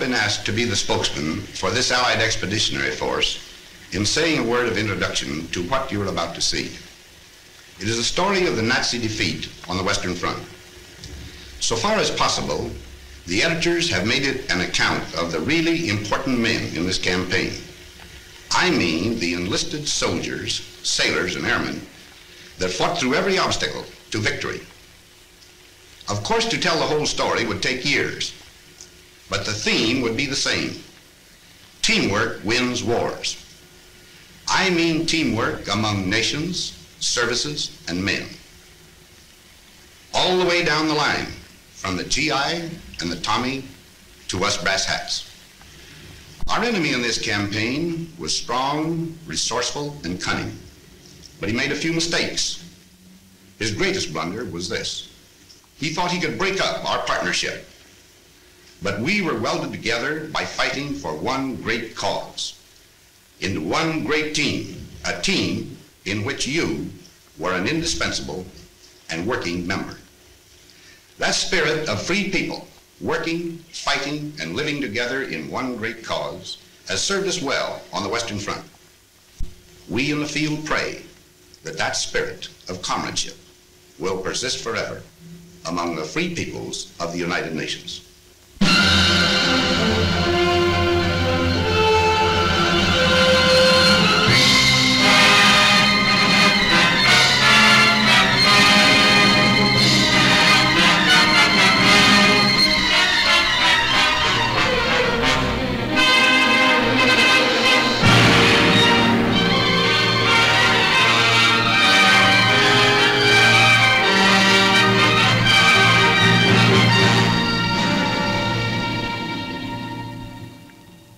been asked to be the spokesman for this Allied Expeditionary Force in saying a word of introduction to what you're about to see. It is a story of the Nazi defeat on the Western Front. So far as possible, the editors have made it an account of the really important men in this campaign. I mean the enlisted soldiers, sailors, and airmen that fought through every obstacle to victory. Of course, to tell the whole story would take years, but the theme would be the same. Teamwork wins wars. I mean teamwork among nations, services, and men. All the way down the line, from the GI and the Tommy to us brass hats. Our enemy in this campaign was strong, resourceful, and cunning, but he made a few mistakes. His greatest blunder was this. He thought he could break up our partnership, but we were welded together by fighting for one great cause, into one great team, a team in which you were an indispensable and working member. That spirit of free people, working, fighting, and living together in one great cause, has served us well on the Western Front. We in the field pray that that spirit of comradeship will persist forever among the free peoples of the United Nations.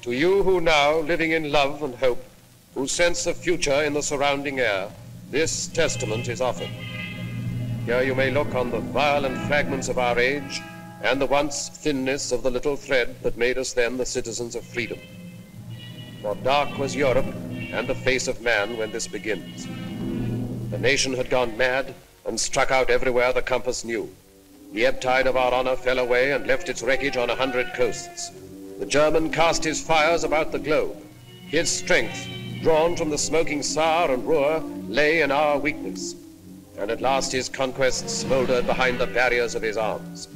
To you who now, living in love and hope, who sense a future in the surrounding air, this testament is offered. Here you may look on the violent fragments of our age and the once thinness of the little thread that made us then the citizens of freedom. For dark was Europe and the face of man when this begins. The nation had gone mad and struck out everywhere the compass knew. The ebb tide of our honor fell away and left its wreckage on 100 coasts. The German cast his fires about the globe. His strength, drawn from the smoking Saar and Ruhr, lay in our weakness. And at last his conquests smoldered behind the barriers of his arms.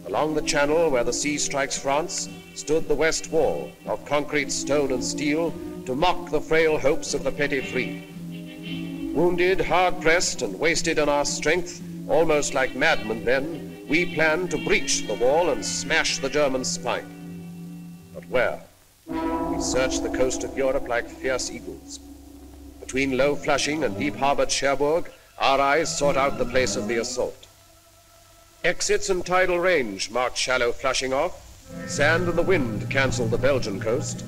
Along the channel where the sea strikes France stood the West Wall of concrete, stone, and steel to mock the frail hopes of the petty free. Wounded, hard-pressed, and wasted in our strength, almost like madmen then, we planned to breach the wall and smash the German spine. But where? We searched the coast of Europe like fierce eagles. Between low Flushing and deep-harbored Cherbourg, our eyes sought out the place of the assault. Exits and tidal range marked shallow Flushing off. Sand and the wind canceled the Belgian coast.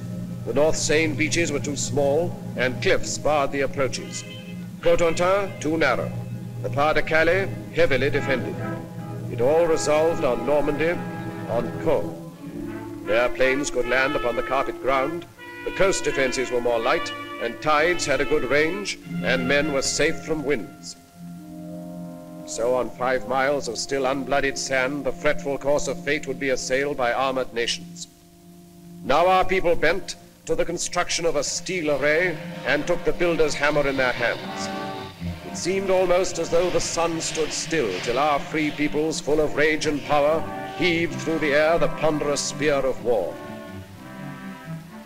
The North Seine beaches were too small, and cliffs barred the approaches. Cotentin, too narrow. The Pas de Calais, heavily defended. It all resolved on Normandy, on Caen. There planes could land upon the carpet ground, the coast defenses were more light, and tides had a good range, and men were safe from winds. So on 5 miles of still unbloodied sand, the fretful course of fate would be assailed by armored nations. Now our people bent to the construction of a steel array and took the builder's hammer in their hands. It seemed almost as though the sun stood still till our free peoples, full of rage and power, heaved through the air the ponderous spear of war.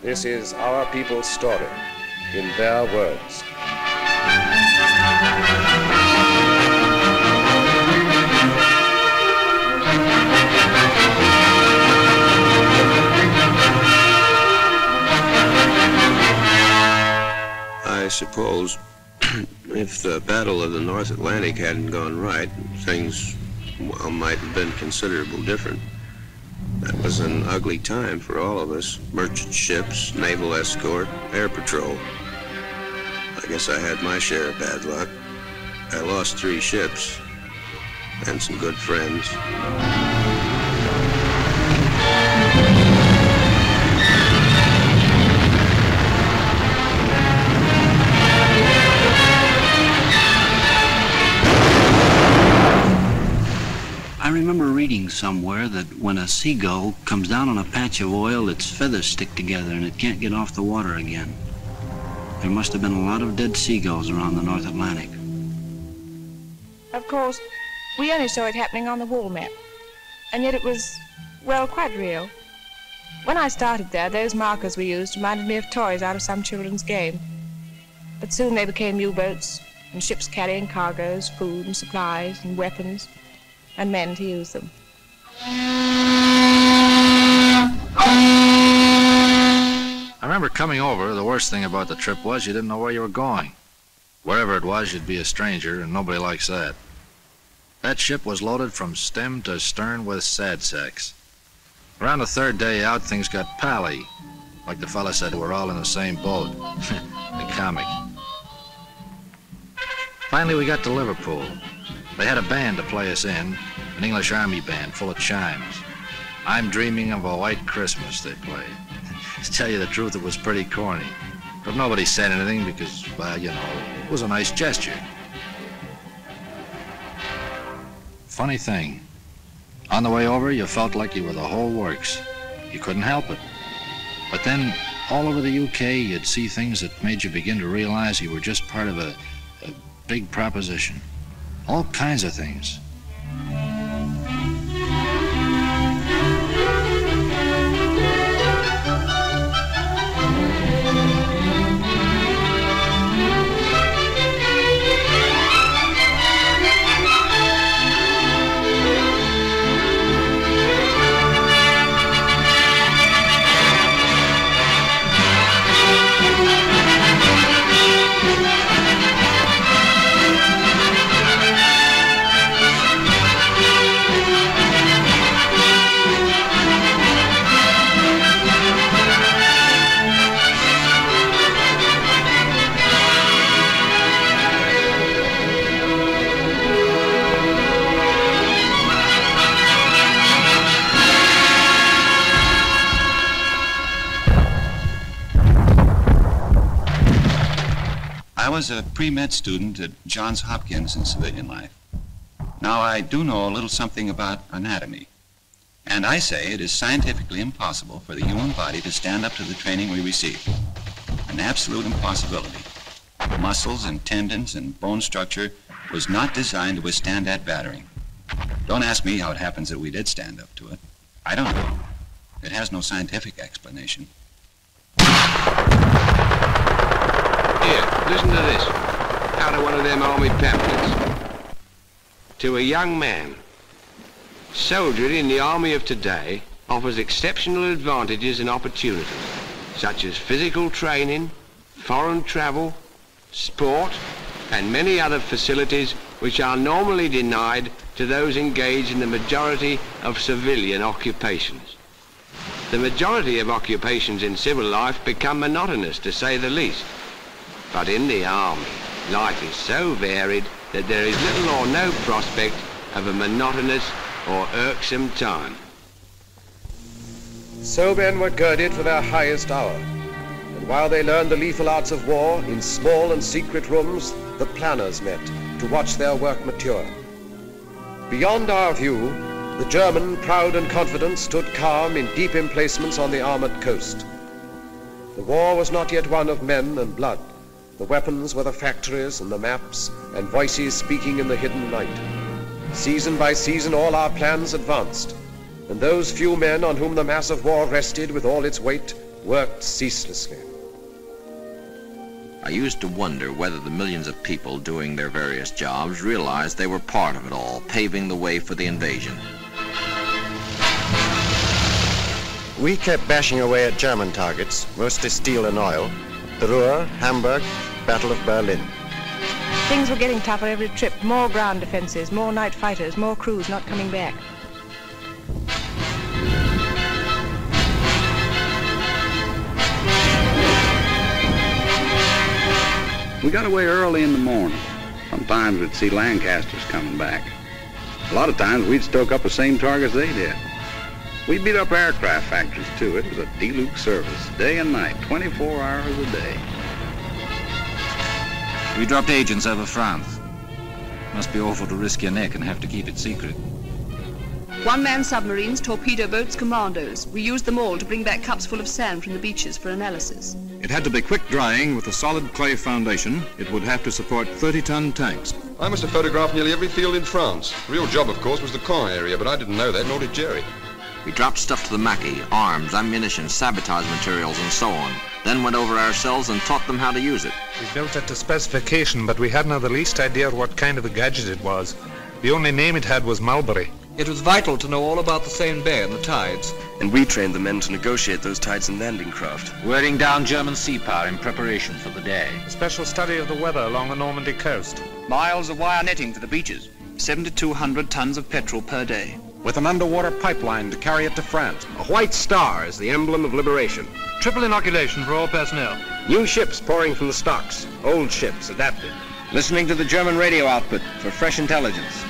This is our people's story, in their words. I suppose if the Battle of the North Atlantic hadn't gone right, things might have been considerably different. That was an ugly time for all of us. Merchant ships, naval escort, air patrol. I guess I had my share of bad luck. I lost 3 ships and some good friends. I remember reading somewhere that when a seagull comes down on a patch of oil, its feathers stick together and it can't get off the water again. There must have been a lot of dead seagulls around the North Atlantic. Of course, we only saw it happening on the wall map, and yet it was, well, quite real. When I started there, those markers we used reminded me of toys out of some children's game. But soon they became U-boats and ships carrying cargoes, food and supplies and weapons, and men to use them. I remember coming over, the worst thing about the trip was you didn't know where you were going. Wherever it was, you'd be a stranger, and nobody likes that. That ship was loaded from stem to stern with sad sacks. Around the third day out, things got pally. Like the fella said, we're all in the same boat. The comic. Finally, we got to Liverpool. They had a band to play us in, an English Army band full of chimes. I'm Dreaming of a White Christmas, they played. To tell you the truth, it was pretty corny. But nobody said anything because, well, you know, it was a nice gesture. Funny thing, on the way over, you felt like you were the whole works. You couldn't help it. But then, all over the UK, you'd see things that made you begin to realize you were just part of a big proposition. All kinds of things. I was a pre-med student at Johns Hopkins in civilian life. Now, I do know a little something about anatomy, and I say it is scientifically impossible for the human body to stand up to the training we receive. An absolute impossibility. Muscles and tendons and bone structure was not designed to withstand that battering. Don't ask me how it happens that we did stand up to it. I don't know. It has no scientific explanation. Here, listen to this, out of one of them army pamphlets. To a young man, soldiering in the army of today offers exceptional advantages and opportunities, such as physical training, foreign travel, sport, and many other facilities which are normally denied to those engaged in the majority of civilian occupations. The majority of occupations in civil life become monotonous, to say the least. But in the army, life is so varied that there is little or no prospect of a monotonous or irksome time. So men were girded for their highest hour, and while they learned the lethal arts of war, in small and secret rooms, the planners met to watch their work mature. Beyond our view, the German, proud and confident, stood calm in deep emplacements on the armored coast. The war was not yet one of men and blood. The weapons were the factories and the maps and voices speaking in the hidden night. Season by season all our plans advanced, and those few men on whom the mass of war rested with all its weight worked ceaselessly. I used to wonder whether the millions of people doing their various jobs realized they were part of it all, paving the way for the invasion. We kept bashing away at German targets, mostly steel and oil. The Ruhr, Hamburg, Battle of Berlin. Things were getting tougher every trip. More ground defenses, more night fighters, more crews not coming back. We got away early in the morning. Sometimes we'd see Lancasters coming back. A lot of times we'd stoke up the same targets they did. We beat up aircraft factories too. It was a D-Luke service, day and night, 24 hours a day. We dropped agents over France. Must be awful to risk your neck and have to keep it secret. One-man submarines, torpedo boats, commandos. We used them all to bring back cups full of sand from the beaches for analysis. It had to be quick drying with a solid clay foundation. It would have to support 30-ton tanks. I must have photographed nearly every field in France. The real job, of course, was the Caen area, but I didn't know that, nor did Jerry. We dropped stuff to the Mackey, arms, ammunition, sabotage materials, and so on. Then went over ourselves and taught them how to use it. We built it to specification, but we hadn't the least idea what kind of a gadget it was. The only name it had was Mulberry. It was vital to know all about the Seine Bay and the tides. And we trained the men to negotiate those tides and landing craft. Wearing down German sea power in preparation for the day. A special study of the weather along the Normandy coast. Miles of wire netting for the beaches. 7,200 tons of petrol per day. With an underwater pipeline to carry it to France. A white star is the emblem of liberation. Triple inoculation for all personnel. New ships pouring from the stocks. Old ships adapted. Listening to the German radio output for fresh intelligence.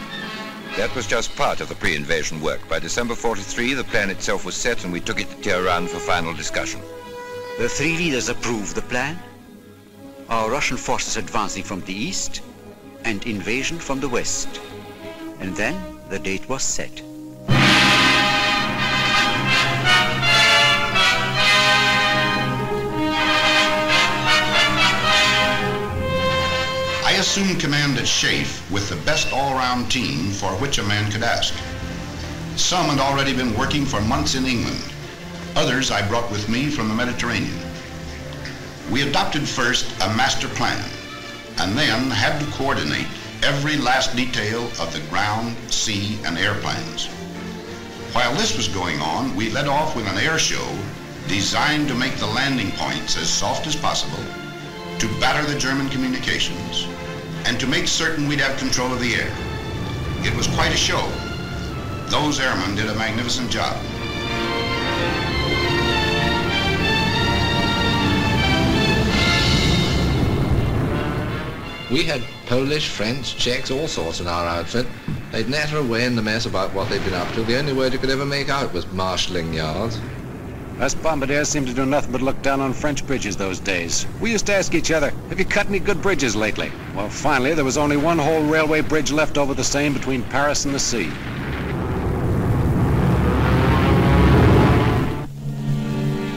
That was just part of the pre-invasion work. By December 43, the plan itself was set and we took it to Tehran for final discussion. The three leaders approved the plan. Our Russian forces advancing from the east and invasion from the west. And then the date was set. I assumed command at Schaeff with the best all-round team for which a man could ask. Some had already been working for months in England. Others I brought with me from the Mediterranean. We adopted first a master plan and then had to coordinate every last detail of the ground, sea, and air plans. While this was going on, we led off with an air show designed to make the landing points as soft as possible, to batter the German communications, and to make certain we'd have control of the air. It was quite a show. Those airmen did a magnificent job. We had Polish, French, Czechs, all sorts in our outfit. They'd natter away in the mess about what they'd been up to. The only word you could ever make out was marshalling yards. Us bombardiers seemed to do nothing but look down on French bridges those days. We used to ask each other, have you cut any good bridges lately? Well, finally, there was only one whole railway bridge left over the Seine between Paris and the sea.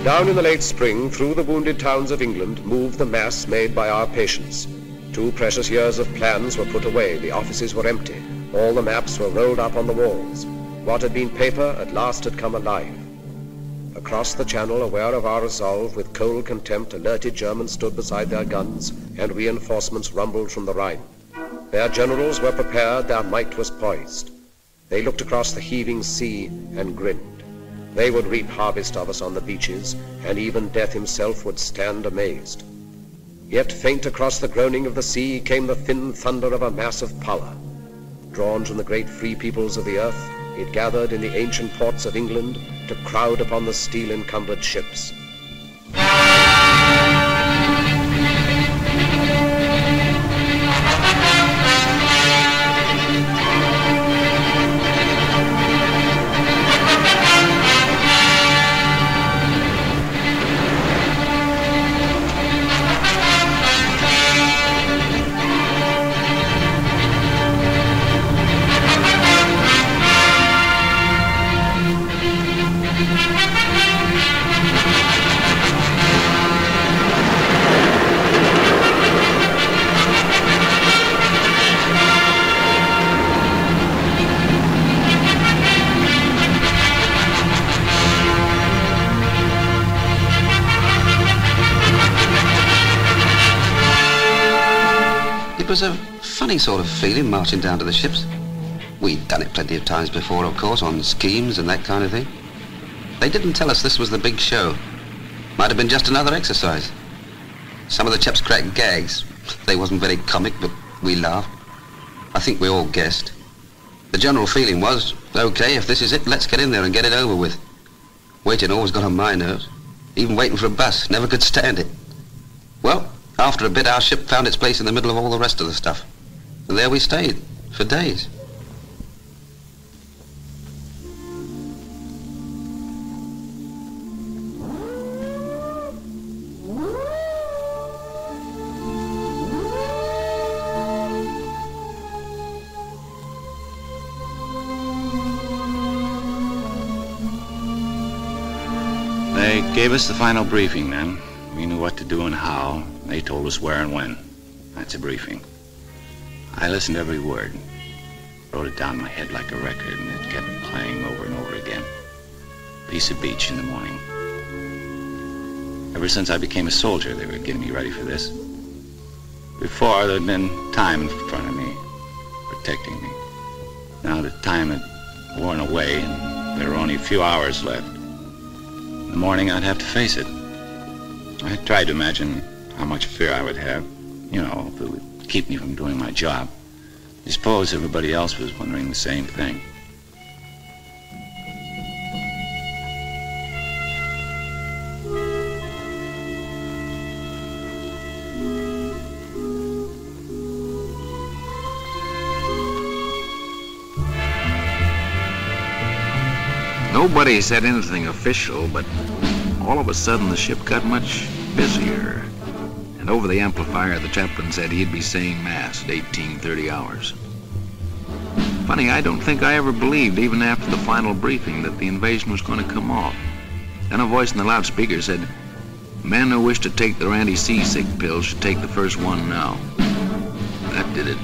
Down in the late spring, through the wounded towns of England, moved the mass made by our patients. 2 precious years of plans were put away. The offices were empty. All the maps were rolled up on the walls. What had been paper at last had come alive. Across the channel, aware of our resolve, with cold contempt, alerted Germans stood beside their guns, and reinforcements rumbled from the Rhine. Their generals were prepared, their might was poised. They looked across the heaving sea and grinned. They would reap harvest of us on the beaches, and even death himself would stand amazed. Yet faint across the groaning of the sea came the thin thunder of a massive power. Drawn from the great free peoples of the earth, it gathered in the ancient ports of England to crowd upon the steel-encumbered ships. It was a funny sort of feeling marching down to the ships. We'd done it plenty of times before, of course, on schemes and that kind of thing. They didn't tell us this was the big show. Might have been just another exercise. Some of the chaps cracked gags. They wasn't very comic, but we laughed. I think we all guessed. The general feeling was, okay, if this is it, let's get in there and get it over with. Waiting always got on my nerves. Even waiting for a bus, never could stand it. Well, after a bit, our ship found its place in the middle of all the rest of the stuff. And there we stayed, for days. gave us the final briefing then. We knew what to do and how. They told us where and when. That's a briefing. I listened to every word. Wrote it down in my head like a record, and it kept playing over and over again. Piece of beach in the morning. Ever since I became a soldier, they were getting me ready for this. Before, there'd been time in front of me, protecting me. Now the time had worn away, and there were only a few hours left. In the morning, I'd have to face it. I tried to imagine how much fear I would have, you know, if it would keep me from doing my job. I suppose everybody else was wondering the same thing. Nobody said anything official, but all of a sudden the ship got much busier. And over the amplifier, the chaplain said he'd be saying Mass at 18:30 hours. Funny, I don't think I ever believed, even after the final briefing, that the invasion was going to come off. Then a voice in the loudspeaker said, "Men who wish to take their anti-seasick pills should take the first one now." That did it.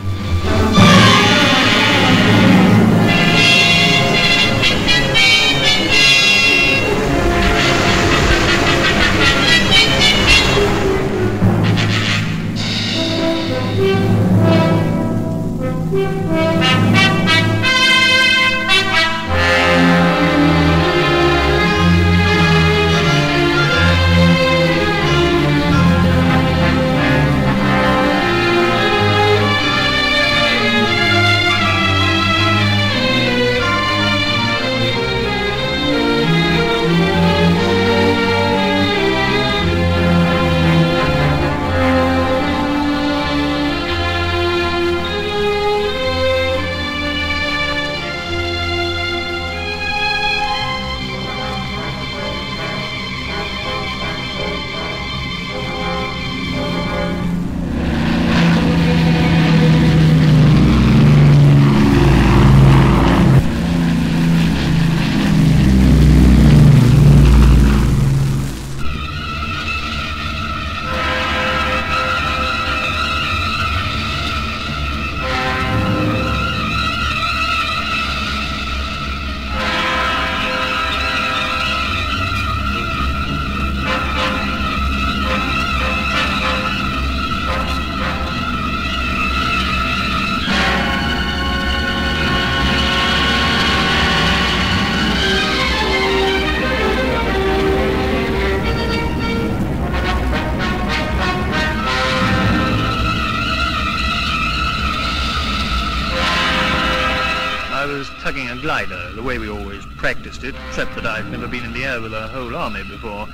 tugging a glider, the way we always practiced it, except that I've never been in the air with a whole army before.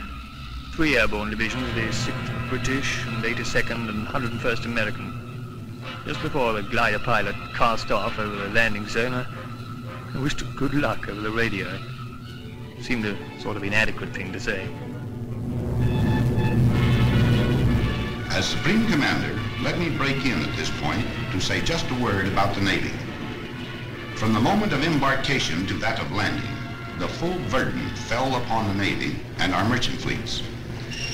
3 airborne divisions, the 6th British and 82nd and 101st American. Just before the glider pilot cast off over the landing zone, I wished her good luck over the radio. It seemed a sort of inadequate thing to say. As Supreme Commander, let me break in at this point to say just a word about the Navy. From the moment of embarkation to that of landing, the full burden fell upon the Navy and our merchant fleets.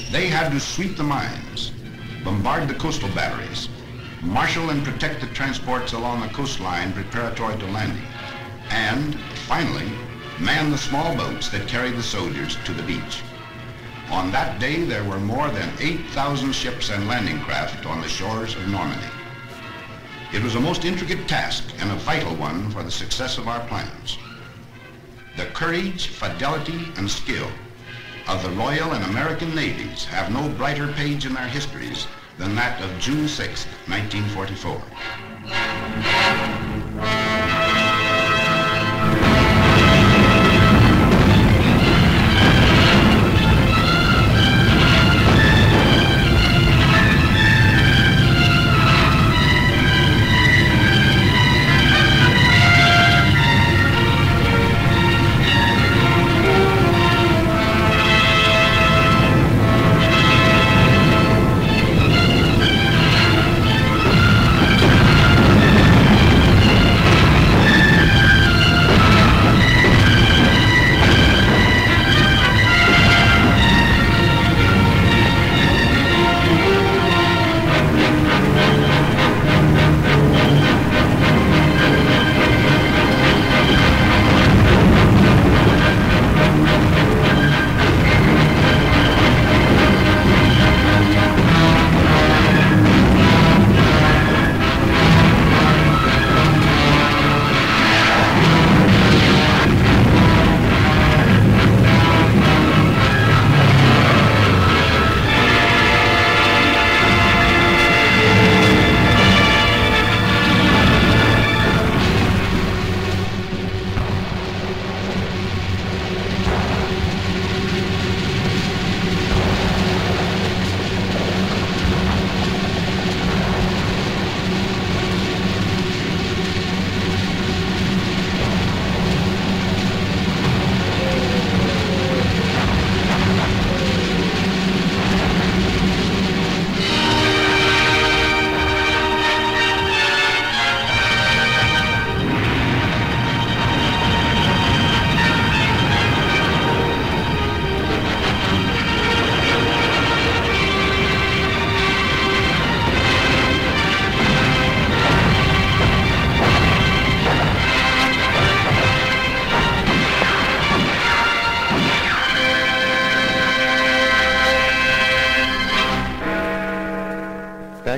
They had to sweep the mines, bombard the coastal batteries, marshal and protect the transports along the coastline preparatory to landing, and, finally, man the small boats that carried the soldiers to the beach. On that day, there were more than 8,000 ships and landing craft on the shores of Normandy. It was a most intricate task and a vital one for the success of our plans. The courage, fidelity, and skill of the Royal and American Navies have no brighter page in their histories than that of June 6, 1944.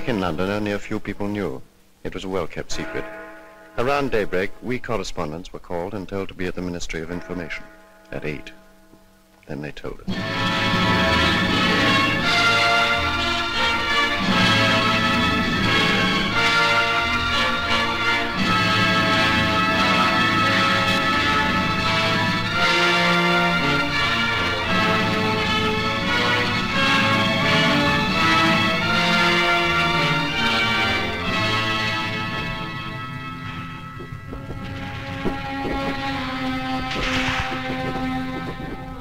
Back in London, only a few people knew. It was a well-kept secret. Around daybreak, we correspondents were called and told to be at the Ministry of Information at 8. Then they told us.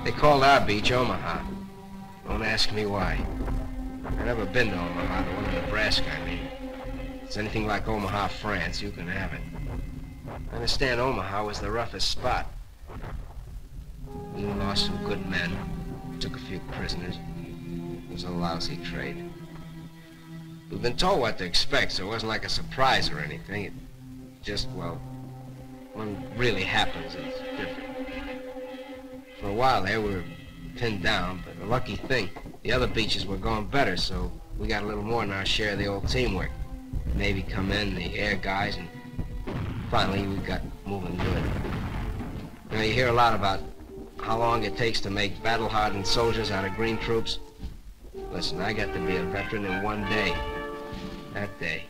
They called our beach Omaha. Don't ask me why. I've never been to Omaha, the one in Nebraska, I mean. If it's anything like Omaha, France, you can have it. I understand Omaha was the roughest spot. We lost some good men, took a few prisoners. It was a lousy trade. We've been told what to expect, so it wasn't like a surprise or anything. It just, well, when it really happens, it's different. For a while there, we were pinned down, but a lucky thing, the other beaches were going better, so we got a little more than our share of the old teamwork. The Navy come in, the air guys, and finally we got moving good. You know, you hear a lot about how long it takes to make battle-hardened soldiers out of green troops. Listen, I got to be a veteran in one day. That day.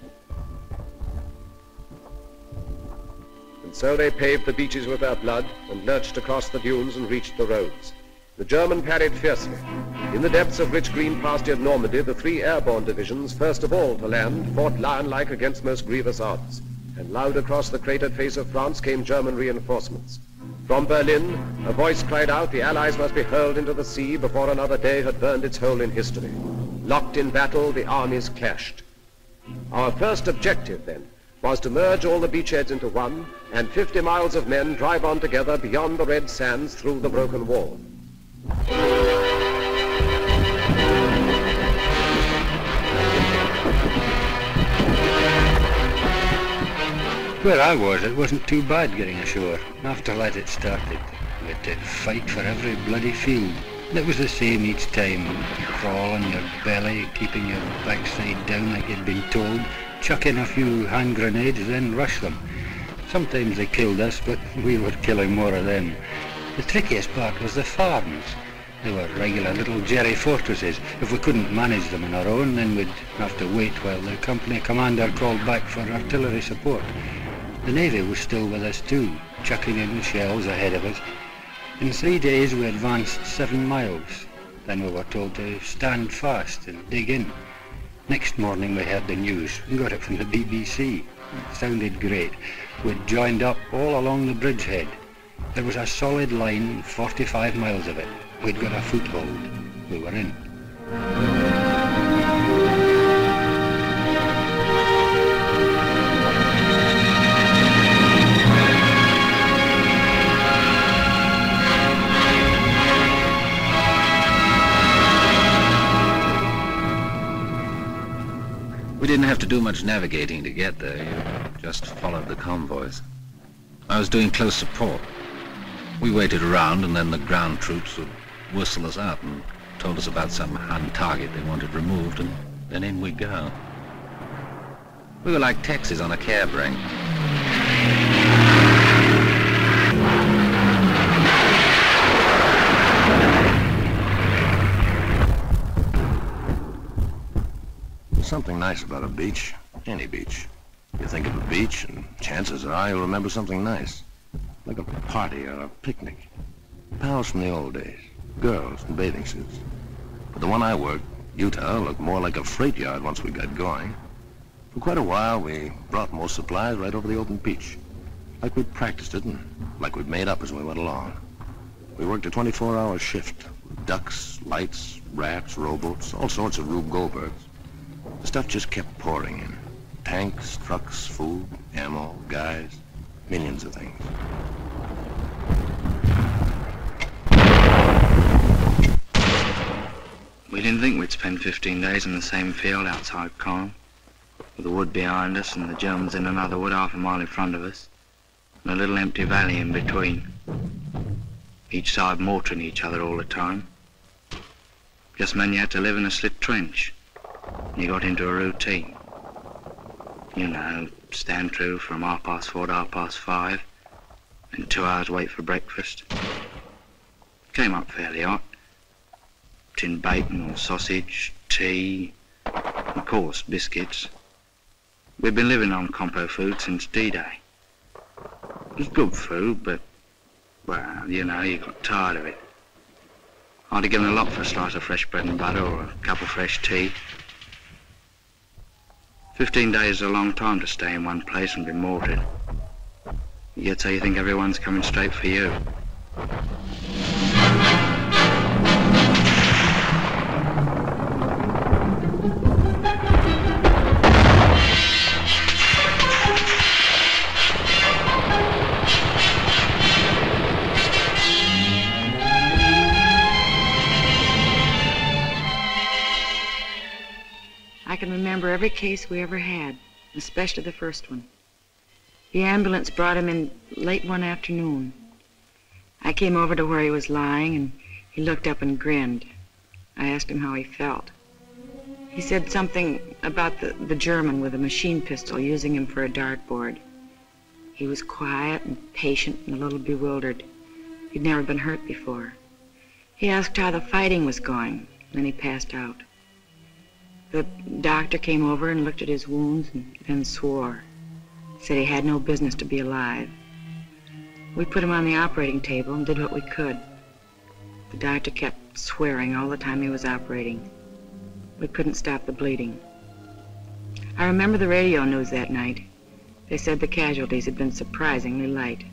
So they paved the beaches with their blood and lurched across the dunes and reached the roads. The German parried fiercely. In the depths of rich green pastured Normandy, the 3 airborne divisions, first of all to land, fought lion-like against most grievous odds. And loud across the cratered face of France came German reinforcements. From Berlin, a voice cried out the Allies must be hurled into the sea before another day had burned its hole in history. Locked in battle, the armies clashed. Our first objective, then, was to merge all the beachheads into one, and 50 miles of men drive on together beyond the red sands through the broken wall. Where I was, it wasn't too bad getting ashore. After that it started. We had to fight for every bloody field. And it was the same each time. Crawl on your belly, keeping your backside down like you'd been told, chuck in a few hand grenades, then rush them. Sometimes they killed us, but we were killing more of them. The trickiest part was the farms. They were regular little jerry fortresses. If we couldn't manage them on our own, then we'd have to wait while the company commander called back for artillery support. The Navy was still with us too, chucking in shells ahead of us. In 3 days we advanced 7 miles. Then we were told to stand fast and dig in. Next morning we heard the news. We got it from the BBC. It sounded great. We'd joined up all along the bridgehead. There was a solid line, 45 miles of it. We'd got a foothold. We were in. We didn't have to do much navigating to get there. You just followed the convoys. I was doing close support. We waited around, and then the ground troops would whistle us out and told us about some hand target they wanted removed, and then in we go. We were like taxis on a cab rank. There's something nice about a beach, any beach. You think of a beach, and chances are you'll remember something nice. Like a party or a picnic. Pals from the old days. Girls in bathing suits. But the one I worked, Utah, looked more like a freight yard once we got going. For quite a while, we brought most supplies right over the open beach. Like we'd practiced it and like we'd made up as we went along. We worked a 24-hour shift. Ducks, lights, rats, rowboats, all sorts of Rube Goldbergs. The stuff just kept pouring in. Tanks, trucks, food, ammo, guys, millions of things. We didn't think we'd spend 15 days in the same field outside Corinth, with the wood behind us and the Germans in another wood half a mile in front of us, and a little empty valley in between. Each side mortaring each other all the time. Just meant you had to live in a slit trench, and you got into a routine. You know, stand true from 4:30 to 5:30, and 2 hours wait for breakfast. Came up fairly hot. Tin bacon or sausage, tea, and of course biscuits. We've been living on compo food since D-Day. It was good food, but, well, you know, you got tired of it. I'd have given a lot for a slice of fresh bread and butter or a cup of fresh tea. 15 days is a long time to stay in one place and be mortared. Yet so you think everyone's coming straight for you. I can remember every case we ever had, especially the first one. The ambulance brought him in late one afternoon. I came over to where he was lying, and he looked up and grinned. I asked him how he felt. He said something about the German with a machine pistol using him for a dartboard. He was quiet and patient and a little bewildered. He'd never been hurt before. He asked how the fighting was going, then he passed out. The doctor came over and looked at his wounds and then swore. Said he had no business to be alive. We put him on the operating table and did what we could. The doctor kept swearing all the time he was operating. We couldn't stop the bleeding. I remember the radio news that night. They said the casualties had been surprisingly light.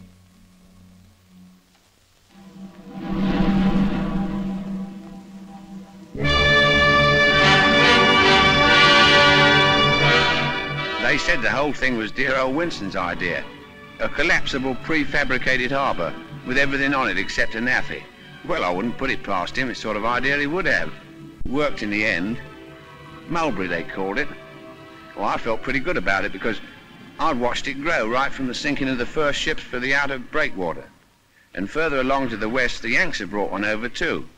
They said the whole thing was dear old Winston's idea. A collapsible prefabricated harbour with everything on it except a naffy. Well, I wouldn't put it past him. It's the sort of idea he would have. Worked in the end. Mulberry, they called it. Well, I felt pretty good about it because I'd watched it grow right from the sinking of the first ships for the outer breakwater. And further along to the west, the Yanks had brought one over too.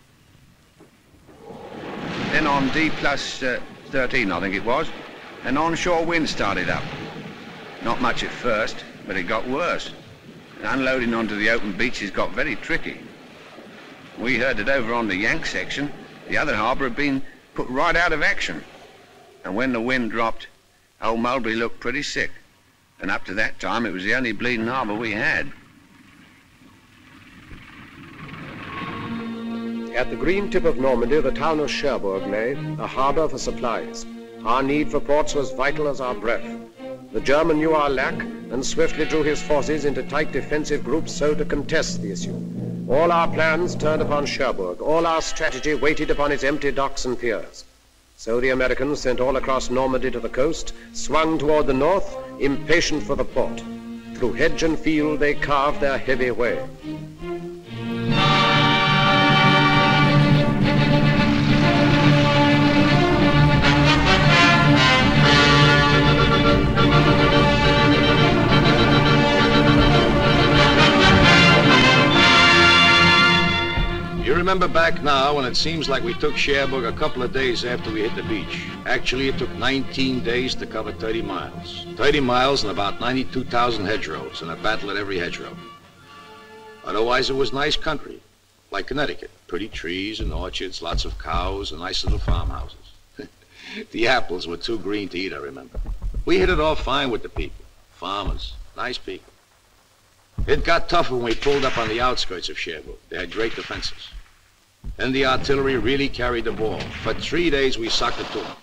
Then on D+13, I think it was, an onshore wind started up. Not much at first, but it got worse. And unloading onto the open beaches got very tricky. We heard that over on the Yank section, the other harbour had been put right out of action. And when the wind dropped, old Mulberry looked pretty sick. And up to that time, it was the only bleeding harbour we had. At the green tip of Normandy, the town of Cherbourg lay, a harbour for supplies. Our need for ports was vital as our breath. The German knew our lack and swiftly drew his forces into tight defensive groups so to contest the issue. All our plans turned upon Cherbourg. All our strategy waited upon its empty docks and piers. So the Americans, sent all across Normandy to the coast, swung toward the north, impatient for the port. Through hedge and field they carved their heavy way. You remember back now when it seems like we took Cherbourg a couple of days after we hit the beach. Actually, it took 19 days to cover 30 miles. 30 miles and about 92,000 hedgerows, and a battle at every hedgerow. Otherwise, it was nice country, like Connecticut. Pretty trees and orchards, lots of cows, and nice little farmhouses. The apples were too green to eat, I remember. We hit it off fine with the people. Farmers, nice people. It got tough when we pulled up on the outskirts of Cherbourg. They had great defenses. Then the artillery really carried the ball. For 3 days we sucked it to them.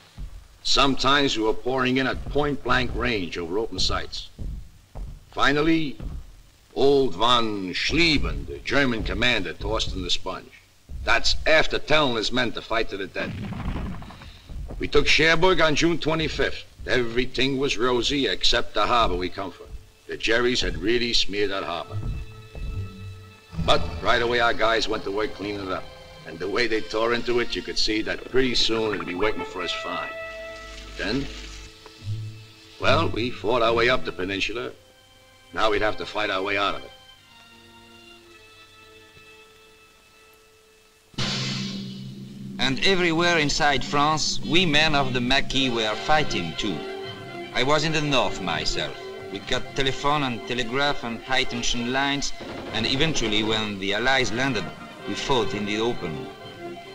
Sometimes we were pouring in at point-blank range over open sights. Finally, old von Schlieben, the German commander, tossed in the sponge. That's after telling his men to fight to the death. We took Cherbourg on June 25th. Everything was rosy except the harbor we come from. The Jerrys had really smeared that harbor. But right away our guys went to work cleaning it up. And the way they tore into it, you could see that pretty soon it'd be waiting for us fine. Then, well, we fought our way up the peninsula. Now we'd have to fight our way out of it. And everywhere inside France, we men of the Maquis were fighting too. I was in the north myself. We cut telephone and telegraph and high-tension lines, and eventually, when the Allies landed, we fought in the open.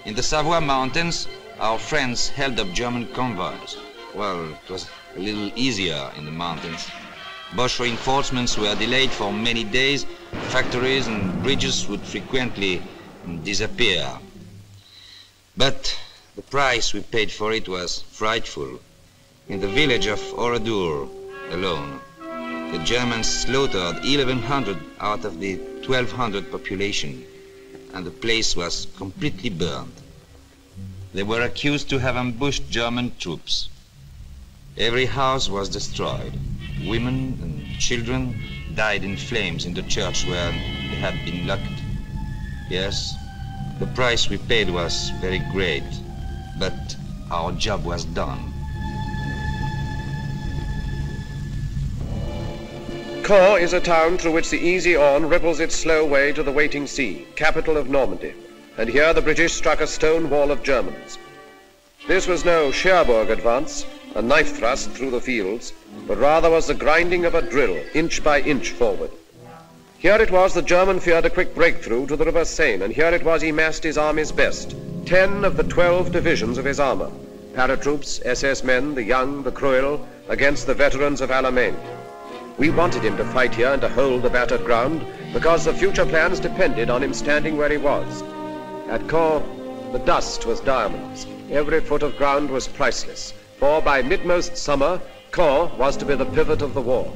In the Savoy Mountains, our friends held up German convoys. Well, it was a little easier in the mountains. Boche reinforcements were delayed for many days. Factories and bridges would frequently disappear. But the price we paid for it was frightful. In the village of Oradour alone, the Germans slaughtered 1,100 out of the 1,200 population, and the place was completely burned. They were accused to have ambushed German troops. Every house was destroyed. Women and children died in flames in the church where they had been locked. Yes, the price we paid was very great, but our job was done. Caen is a town through which the easy Orne ripples its slow way to the waiting sea, capital of Normandy, and here the British struck a stone wall of Germans. This was no Cherbourg advance, a knife thrust through the fields, but rather was the grinding of a drill, inch by inch forward. Here it was the German feared a quick breakthrough to the River Seine, and here it was he massed his army's best, 10 of the 12 divisions of his armor, paratroops, SS men, the young, the cruel, against the veterans of Alamein. We wanted him to fight here and to hold the battered ground, because the future plans depended on him standing where he was. At Caen, the dust was diamonds. Every foot of ground was priceless, for by midmost summer, Caen was to be the pivot of the war.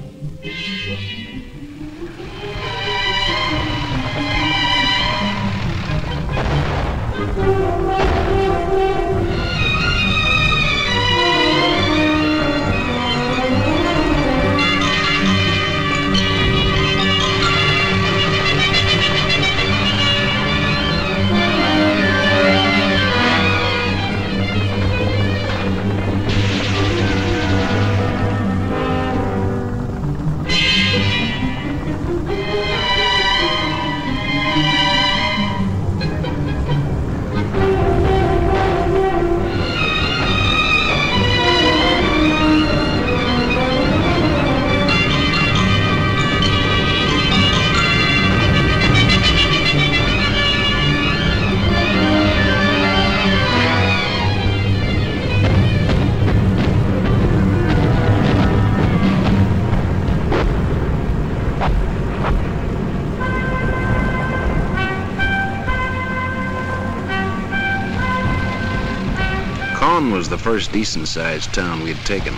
Caen was the first decent-sized town we had taken,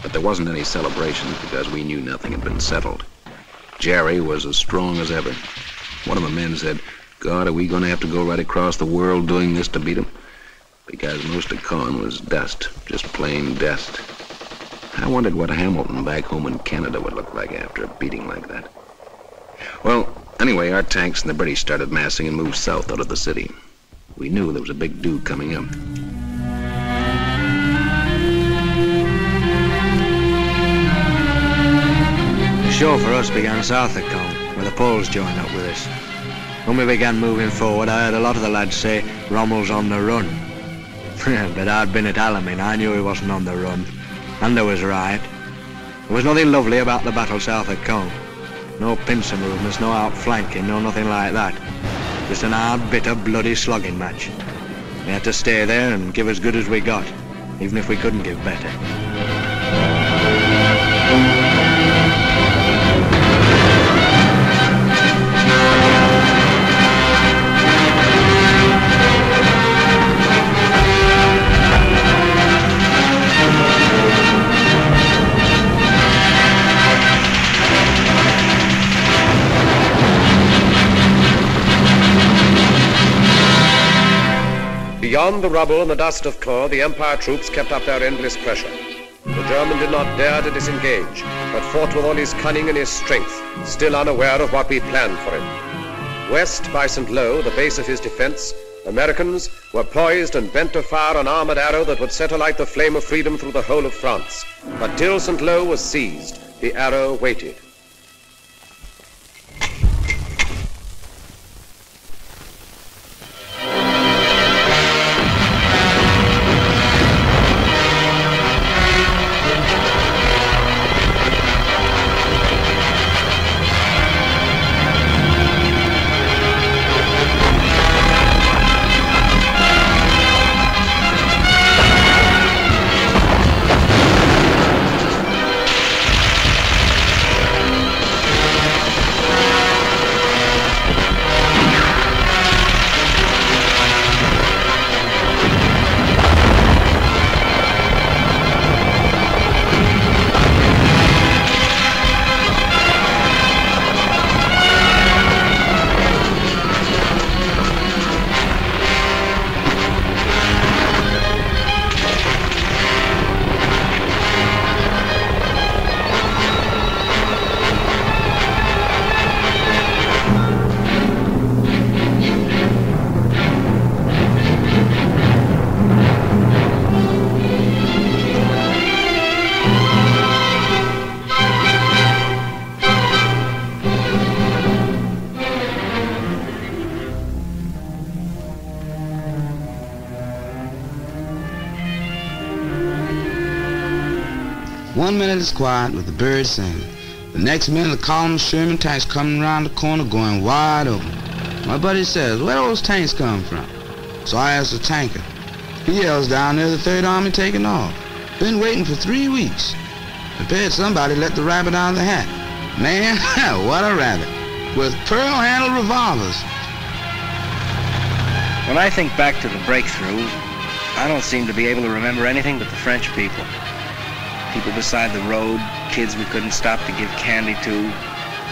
but there wasn't any celebrations because we knew nothing had been settled. Jerry was as strong as ever. One of the men said, "God, are we going to have to go right across the world doing this to beat 'em?" Because most of Caen was dust, just plain dust. I wondered what Hamilton back home in Canada would look like after a beating like that. Well, anyway, our tanks and the British started massing and moved south out of the city. We knew there was a big do coming up. The show for us began south of Caen, where the Poles joined up with us. When we began moving forward, I heard a lot of the lads say Rommel's on the run. But I'd been at Alamein, I knew he wasn't on the run. And I was right. There was nothing lovely about the battle south of Caen. No pincer movements, no outflanking, no nothing like that. Just an hard, bitter, bloody slogging match. We had to stay there and give as good as we got, even if we couldn't give better. Beyond the rubble and the dust of Caen, the Empire troops kept up their endless pressure. The German did not dare to disengage, but fought with all his cunning and his strength, still unaware of what we planned for him. West by St. Lo, the base of his defense, Americans were poised and bent to fire an armored arrow that would set alight the flame of freedom through the whole of France. But till St. Lo was seized, the arrow waited. 1 minute it's quiet with the birds singing. The next minute the column of Sherman tanks coming around the corner going wide open. My buddy says, where those tanks come from? So I asked the tanker. He yells down there the Third Army taking off. Been waiting for 3 weeks. Prepared somebody let the rabbit out of the hat. Man, what a rabbit. With pearl-handled revolvers. When I think back to the breakthrough, I don't seem to be able to remember anything but the French people. People beside the road, kids we couldn't stop to give candy to,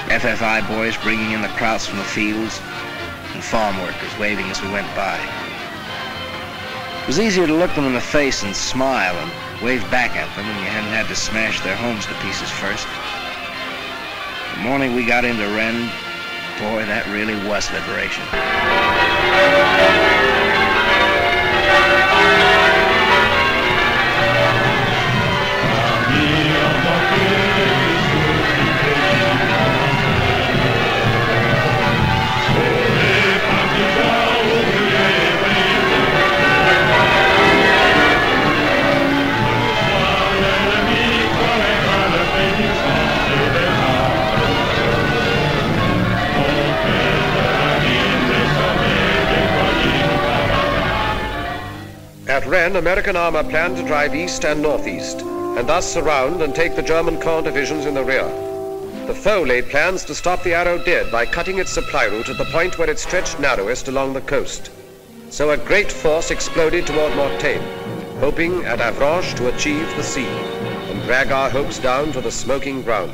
FFI boys bringing in the krauts from the fields, and farm workers waving as we went by. It was easier to look them in the face and smile and wave back at them when you hadn't had to smash their homes to pieces first. The morning we got into Rennes, boy, that really was liberation. At Rennes, American armor planned to drive east and northeast, and thus surround and take the German corps divisions in the rear. The foe laid plans to stop the Arrow dead by cutting its supply route at the point where it stretched narrowest along the coast. So a great force exploded toward Mortagne, hoping at Avranches to achieve the sea and drag our hopes down to the smoking ground.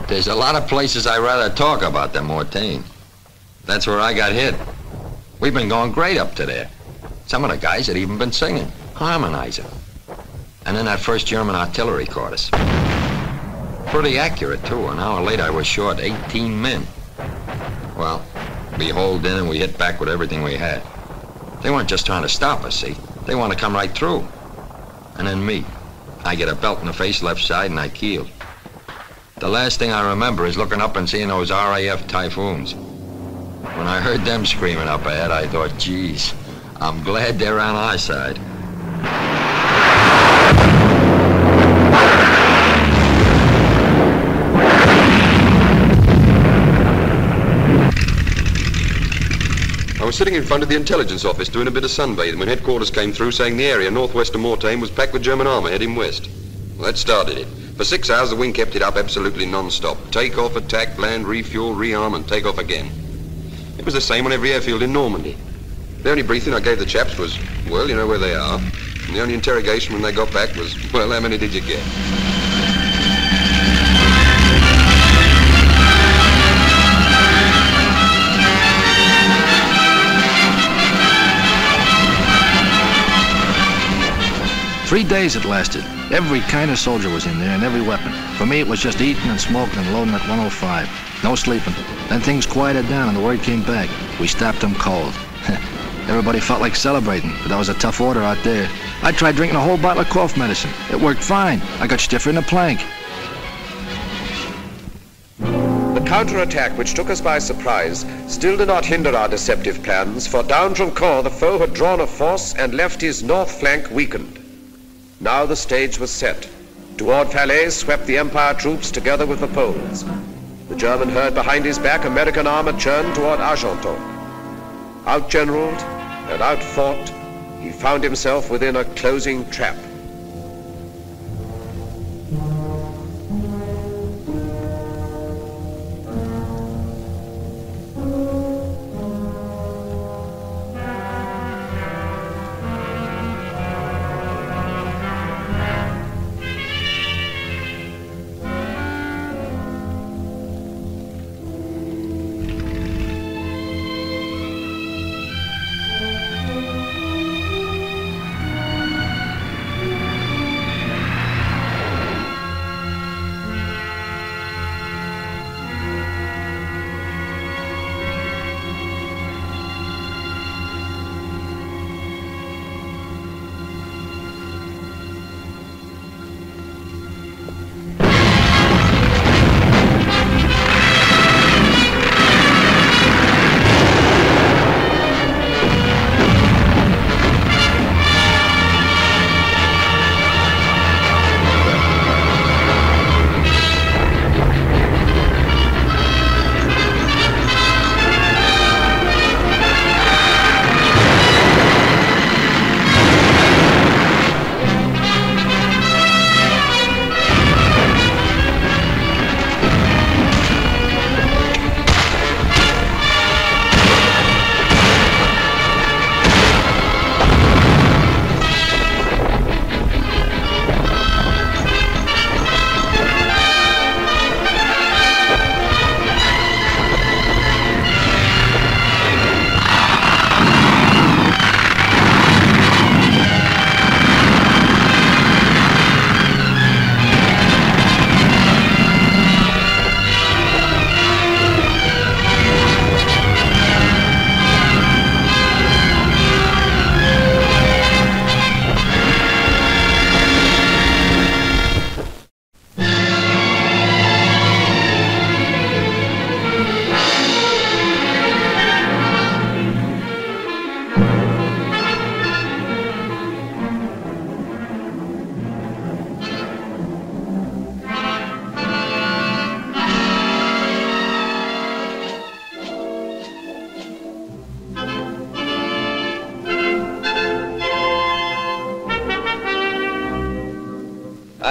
There's a lot of places I'd rather talk about than Mortagne. That's where I got hit. We've been going great up to there. Some of the guys had even been singing, harmonizing. And then that first German artillery caught us. Pretty accurate, too. An hour later, I was short 18 men. Well, we holed in and we hit back with everything we had. They weren't just trying to stop us, see? They want to come right through. And then me. I get a belt in the face left side and I keeled. The last thing I remember is looking up and seeing those RAF Typhoons. When I heard them screaming up ahead, I thought, geez, I'm glad they're on our side. I was sitting in front of the intelligence office doing a bit of sunbathing when headquarters came through saying the area northwest of Mortagne was packed with German armor heading west. Well, that started it. For 6 hours, the wind kept it up absolutely non-stop. Take off, attack, land, refuel, rearm, and take off again. It was the same on every airfield in Normandy. The only briefing I gave the chaps was, well, you know where they are. And the only interrogation when they got back was, well, how many did you get? Three days it lasted. Every kind of soldier was in there and every weapon. For me, it was just eating and smoking and loading at 105. No sleeping. Then things quieted down and the word came back. We stopped them cold. Everybody felt like celebrating, but that was a tough order out there. I tried drinking a whole bottle of cough medicine. It worked fine. I got stiffer in the plank. The counterattack, which took us by surprise, still did not hinder our deceptive plans, for down from Caen the foe had drawn a force and left his north flank weakened. Now the stage was set. Toward Falaise swept the Empire troops together with the Poles. The German heard behind his back American armor churn toward Argenton. Outgeneraled and outfought, he found himself within a closing trap.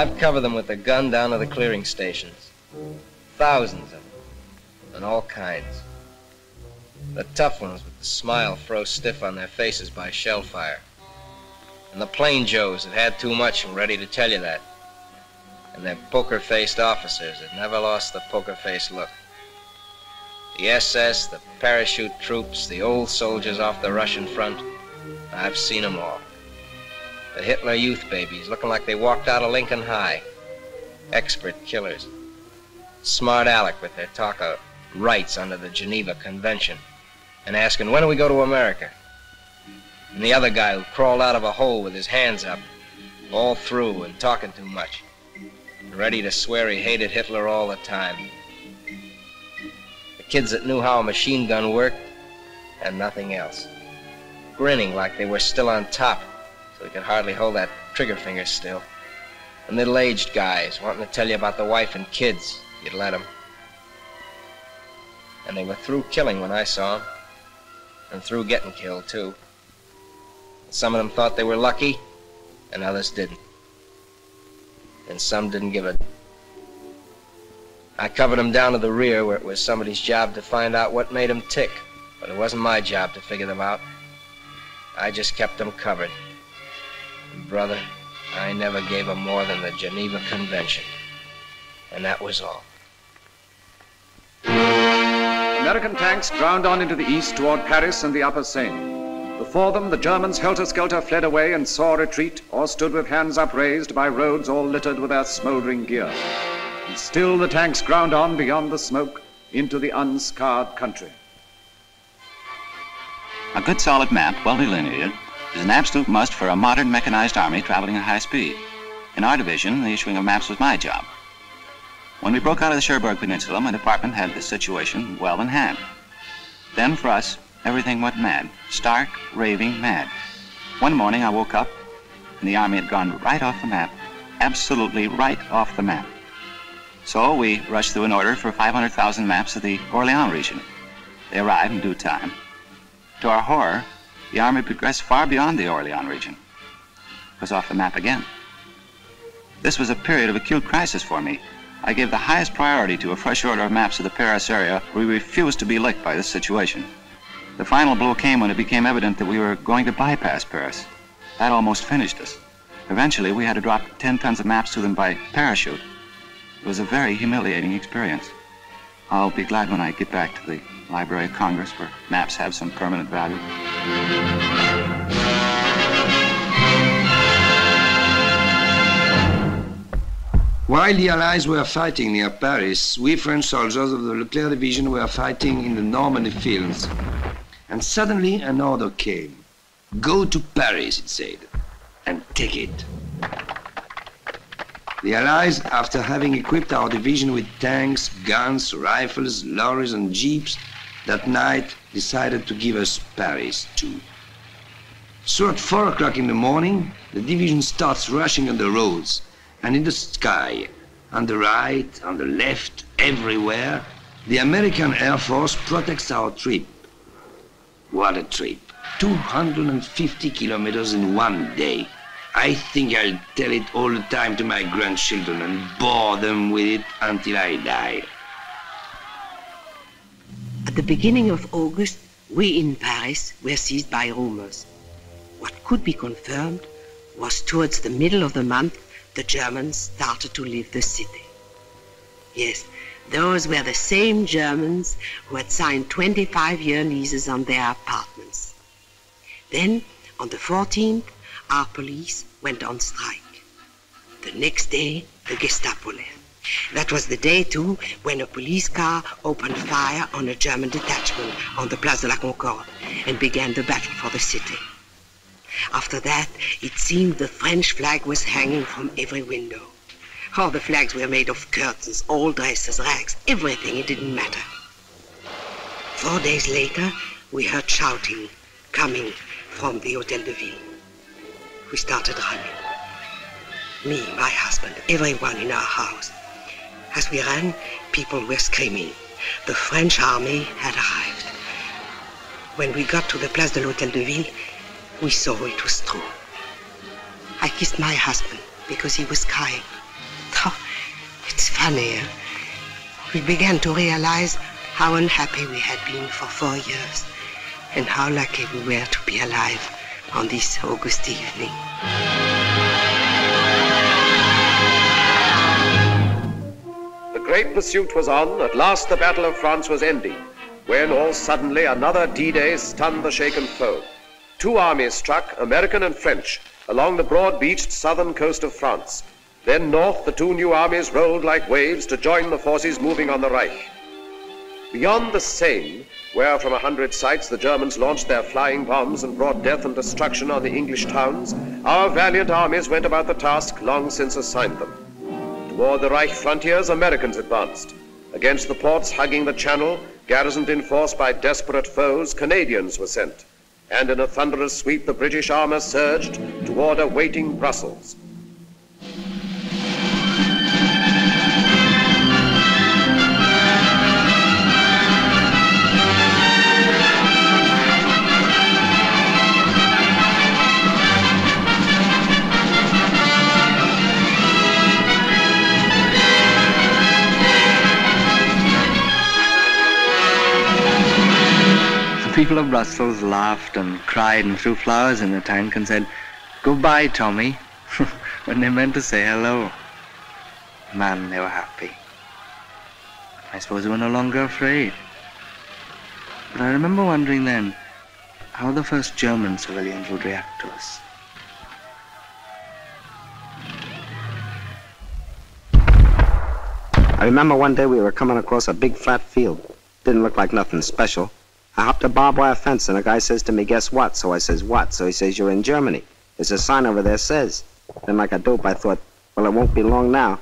I've covered them with the gun down to the clearing stations. Thousands of them, and all kinds. The tough ones with the smile froze stiff on their faces by shell fire. And the plain Joes that had too much and ready to tell you that. And their poker-faced officers that never lost the poker-faced look. The SS, the parachute troops, the old soldiers off the Russian front, I've seen them all. The Hitler youth babies looking like they walked out of Lincoln High. Expert killers. Smart Alec with their talk of rights under the Geneva Convention and asking, when do we go to America? And the other guy who crawled out of a hole with his hands up, all through and talking too much, ready to swear he hated Hitler all the time. The kids that knew how a machine gun worked and nothing else, grinning like they were still on top, so he could hardly hold that trigger finger still. The middle-aged guys wanting to tell you about the wife and kids, you'd let them. And they were through killing when I saw them, and through getting killed too. Some of them thought they were lucky, and others didn't. And some didn't give a... I covered them down to the rear where it was somebody's job to find out what made them tick, but it wasn't my job to figure them out. I just kept them covered. And brother, I never gave them more than the Geneva Convention. And that was all. American tanks ground on into the east toward Paris and the Upper Seine. Before them, the Germans helter-skelter fled away and saw retreat, or stood with hands upraised by roads all littered with their smoldering gear. And still the tanks ground on beyond the smoke into the unscarred country. A good solid map, well delineated, is an absolute must for a modern mechanized army traveling at high speed. In our division, the issuing of maps was my job. When we broke out of the Cherbourg Peninsula, my department had the situation well in hand. Then for us, everything went mad, stark, raving mad. One morning I woke up and the army had gone right off the map, absolutely right off the map. So we rushed through an order for 500,000 maps of the Orléans region. They arrived in due time. To our horror, the army progressed far beyond the Orléans region. It was off the map again. This was a period of acute crisis for me. I gave the highest priority to a fresh order of maps of the Paris area. We refused to be licked by this situation. The final blow came when it became evident that we were going to bypass Paris. That almost finished us. Eventually, we had to drop 10 tons of maps to them by parachute. It was a very humiliating experience. I'll be glad when I get back to the Library of Congress where maps have some permanent value. While the Allies were fighting near Paris, we French soldiers of the Leclerc Division were fighting in the Normandy fields. And suddenly an order came. Go to Paris, it said, and take it. The Allies, after having equipped our division with tanks, guns, rifles, lorries, and jeeps, that night decided to give us Paris too. So at 4 o'clock in the morning, the division starts rushing on the roads, and in the sky, on the right, on the left, everywhere, the American Air Force protects our trip. What a trip. 250 kilometers in one day. I think I'll tell it all the time to my grandchildren and bore them with it until I die. At the beginning of August, we in Paris were seized by rumors. What could be confirmed was towards the middle of the month, the Germans started to leave the city. Yes, those were the same Germans who had signed 25-year leases on their apartments. Then, on the 14th, our police went on strike. The next day, the Gestapo left. That was the day, too, when a police car opened fire on a German detachment on the Place de la Concorde and began the battle for the city. After that, it seemed the French flag was hanging from every window. All the flags were made of curtains, old dresses, rags, everything, it didn't matter. 4 days later, we heard shouting coming from the Hôtel de Ville. We started running. Me, my husband, everyone in our house. As we ran, people were screaming. The French army had arrived. When we got to the Place de l'Hôtel de Ville, we saw it was true. I kissed my husband because he was crying. funnier. We began to realize how unhappy we had been for 4 years and how lucky we were to be alive on this August evening. The great pursuit was on. At last the Battle of France was ending, when all suddenly another D-Day stunned the shaken foe. 2 armies struck, American and French, along the broad-beached southern coast of France. Then north, the 2 new armies rolled like waves to join the forces moving on the Reich. Beyond the Seine, where from 100 sites the Germans launched their flying bombs and brought death and destruction on the English towns, our valiant armies went about the task long since assigned them. Toward the Reich frontiers, Americans advanced. Against the ports hugging the Channel, garrisoned in force by desperate foes, Canadians were sent. And in a thunderous sweep, the British armor surged toward a waiting Brussels. The people of Brussels laughed and cried and threw flowers in the tank and said, "Goodbye, Tommy," when they meant to say hello. Man, they were happy. I suppose they were no longer afraid. But I remember wondering then how the first German civilians would react to us. I remember one day we were coming across a big flat field. Didn't look like nothing special. I hopped a barbed wire fence and a guy says to me, "Guess what?" So I says, "What?" So he says, "You're in Germany. There's a sign over there says." Then like a dope I thought, well, it won't be long now.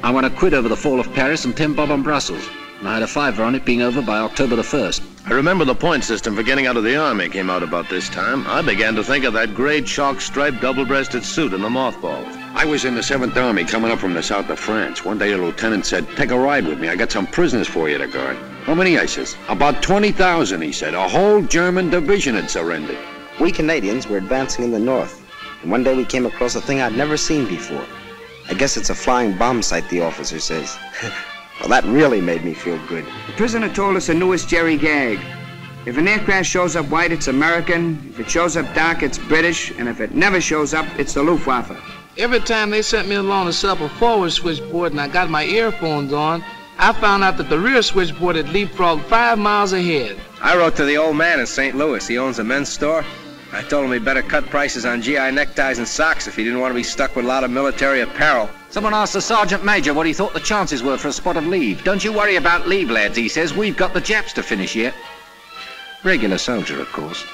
I won a quid over the fall of Paris and 10 bob on Brussels. And I had a fiver on it being over by October the 1st. I remember the point system for getting out of the Army came out about this time. I began to think of that great chalk-striped double-breasted suit in the mothballs. I was in the 7th Army coming up from the south of France. One day a lieutenant said, "Take a ride with me. I got some prisoners for you to guard." "How many?" I says. "About 20,000, he said. A whole German division had surrendered." We Canadians were advancing in the north, and one day we came across a thing I'd never seen before. I guess it's a flying bomb site, the officer says. Well, that really made me feel good. The prisoner told us the newest Jerry gag. If an aircraft shows up white, it's American. If it shows up dark, it's British. And if it never shows up, it's the Luftwaffe. Every time they sent me along to set up a forward switchboard and I got my earphones on, I found out that the rear switchboard had leapfrogged 5 miles ahead. I wrote to the old man in St. Louis. He owns a men's store. I told him he'd better cut prices on GI neckties and socks if he didn't want to be stuck with a lot of military apparel. Someone asked the Sergeant Major what he thought the chances were for a spot of leave. "Don't you worry about leave, lads," he says. "We've got the Japs to finish yet." Regular soldier, of course.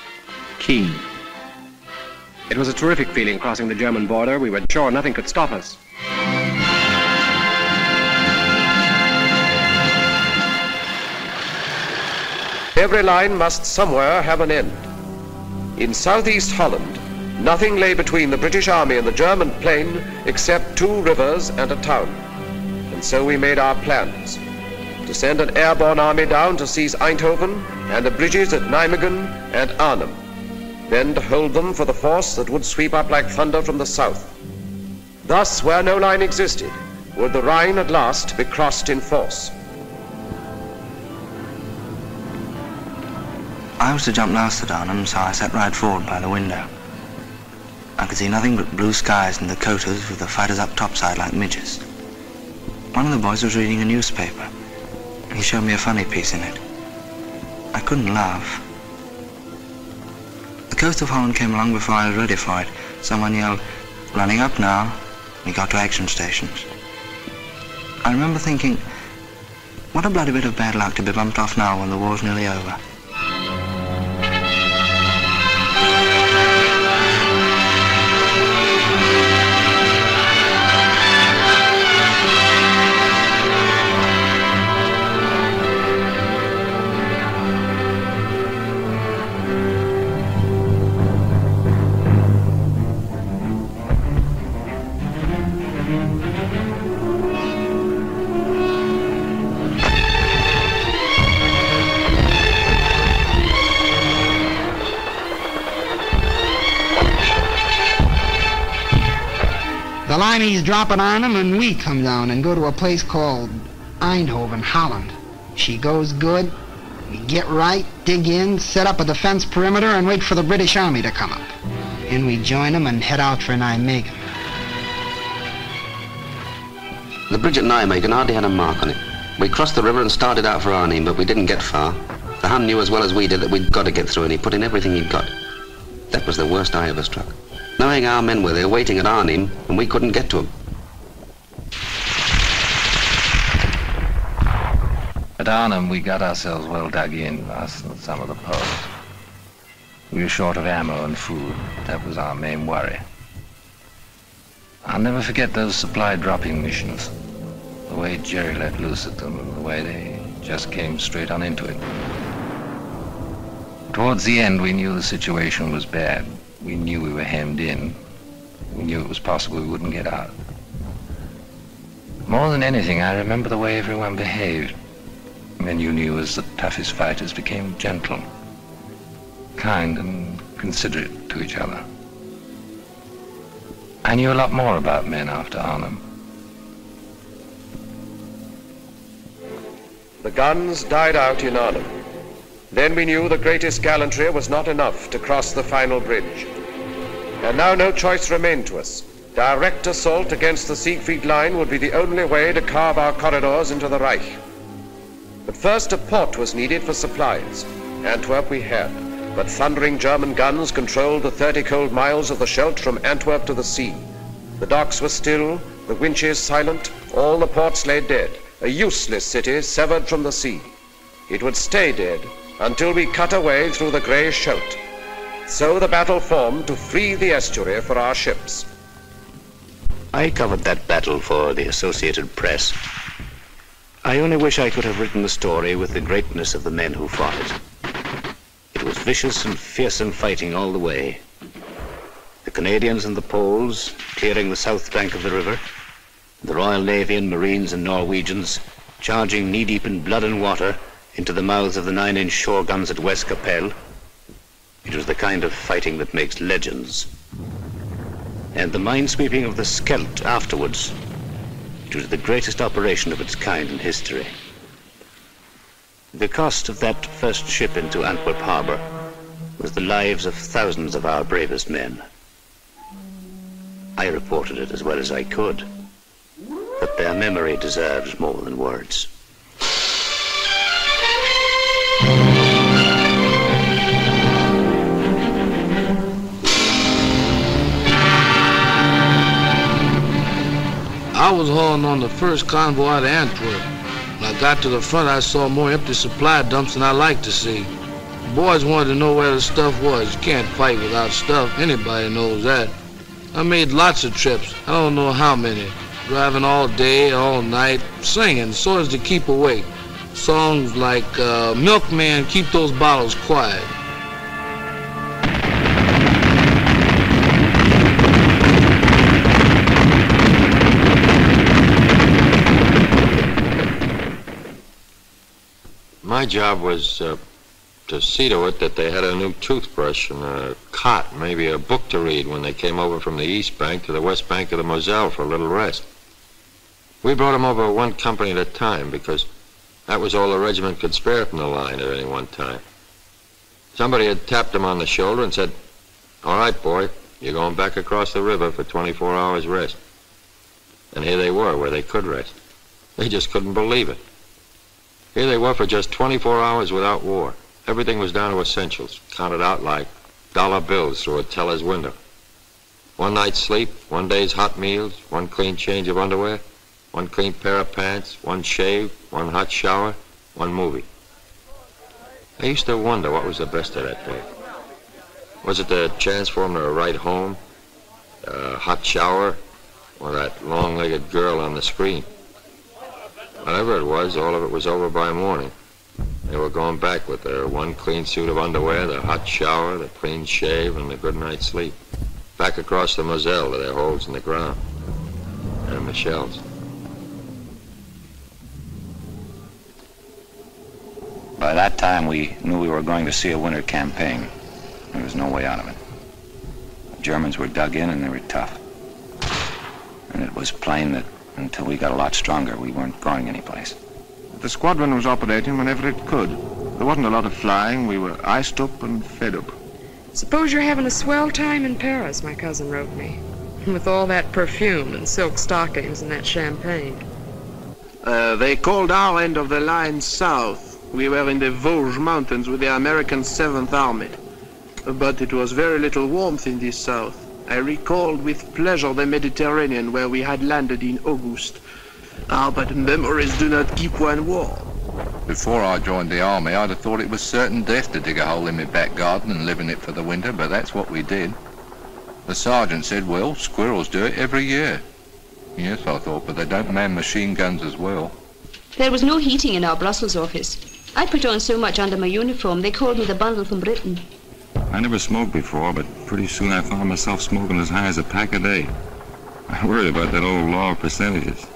Keen. It was a terrific feeling crossing the German border. We were sure nothing could stop us. Every line must somewhere have an end. In southeast Holland, nothing lay between the British Army and the German plain except 2 rivers and a town. And so we made our plans. To send an airborne army down to seize Eindhoven and the bridges at Nijmegen and Arnhem. Then to hold them for the force that would sweep up like thunder from the south. Thus, where no line existed, would the Rhine at last be crossed in force. I was to jump last at Arnhem, so I sat right forward by the window. I could see nothing but blue skies and Dakotas with the fighters up topside like midges. One of the boys was reading a newspaper. He showed me a funny piece in it. I couldn't laugh. The coast of Holland came along before I was ready for it. Someone yelled, "Running up now." We got to action stations. I remember thinking, what a bloody bit of bad luck to be bumped off now when the war's nearly over. The Limeys drop it on them, and we come down and go to a place called Eindhoven, Holland. She goes good. We get right, dig in, set up a defense perimeter, and wait for the British Army to come up. And we join them and head out for Nijmegen. The bridge at Nijmegen hardly had a mark on it. We crossed the river and started out for Arnhem, but we didn't get far. The Hun knew as well as we did that we'd got to get through, and he put in everything he'd got. That was the worst I ever struck. Knowing our men were there waiting at Arnhem, and we couldn't get to them. At Arnhem, we got ourselves well dug in, us and some of the posts. We were short of ammo and food. That was our main worry. I'll never forget those supply dropping missions. The way Jerry let loose at them, and the way they just came straight on into it. Towards the end, we knew the situation was bad. We knew we were hemmed in. We knew it was possible we wouldn't get out. More than anything, I remember the way everyone behaved. Men you knew as the toughest fighters became gentle, kind and considerate to each other. I knew a lot more about men after Arnhem. The guns died out in Arnhem. Then we knew the greatest gallantry was not enough to cross the final bridge. And now no choice remained to us. Direct assault against the Siegfried Line would be the only way to carve our corridors into the Reich. But first a port was needed for supplies. Antwerp we had, but thundering German guns controlled the 30 cold miles of the Scheldt from Antwerp to the sea. The docks were still, the winches silent, all the ports lay dead, a useless city severed from the sea. It would stay dead until we cut a way through the grey Scheldt. So the battle formed to free the estuary for our ships. I covered that battle for the Associated Press. I only wish I could have written the story with the greatness of the men who fought it. It was vicious and fearsome fighting all the way. The Canadians and the Poles clearing the south bank of the river, the Royal Navy and Marines and Norwegians charging knee-deep in blood and water into the mouths of the 9-inch shore guns at West Capelle. It was the kind of fighting that makes legends. And the minesweeping of the Scheldt afterwards. It was the greatest operation of its kind in history. The cost of that first ship into Antwerp harbor was the lives of thousands of our bravest men. I reported it as well as I could, but their memory deserves more than words. I was hauling on the first convoy out of Antwerp. When I got to the front, I saw more empty supply dumps than I liked to see. The boys wanted to know where the stuff was. You can't fight without stuff. Anybody knows that. I made lots of trips. I don't know how many. Driving all day, all night, singing so as to keep awake. Songs like, Milkman, Keep Those Bottles Quiet. My job was to see to it that they had a new toothbrush and a cot, maybe a book to read when they came over from the east bank to the west bank of the Moselle for a little rest. We brought them over one company at a time because that was all the regiment could spare from the line at any one time. Somebody had tapped them on the shoulder and said, "All right, boy, you're going back across the river for 24 hours rest." And here they were, where they could rest. They just couldn't believe it. Here they were for just 24 hours without war. Everything was down to essentials, counted out like dollar bills through a teller's window. One night's sleep, one day's hot meals, one clean change of underwear, one clean pair of pants, one shave, one hot shower, one movie. I used to wonder what was the best of that day. Was it the chance for them to write home, a hot shower, or that long-legged girl on the screen? Whatever it was, all of it was over by morning. They were going back with their one clean suit of underwear, the hot shower, the clean shave, and the good night's sleep. Back across the Moselle to their holes in the ground. And Michelle's. By that time, we knew we were going to see a winter campaign. There was no way out of it. The Germans were dug in and they were tough. And it was plain that until we got a lot stronger, we weren't going anyplace. The squadron was operating whenever it could. There wasn't a lot of flying. We were iced up and fed up. Suppose you're having a swell time in Paris, my cousin wrote me. With all that perfume and silk stockings and that champagne. They called our end of the line south. We were in the Vosges Mountains with the American 7th Army. But it was very little warmth in this south. I recalled with pleasure the Mediterranean where we had landed in August. But memories do not keep one warm. Before I joined the army, I'd have thought it was certain death to dig a hole in my back garden and live in it for the winter, but that's what we did. The sergeant said, well, squirrels do it every year. Yes, I thought, but they don't man machine guns as well. There was no heating in our Brussels office. I put on so much under my uniform, they called me the bundle from Britain. I never smoked before, but pretty soon I found myself smoking as high as a pack a day. I worried about that old law of percentages.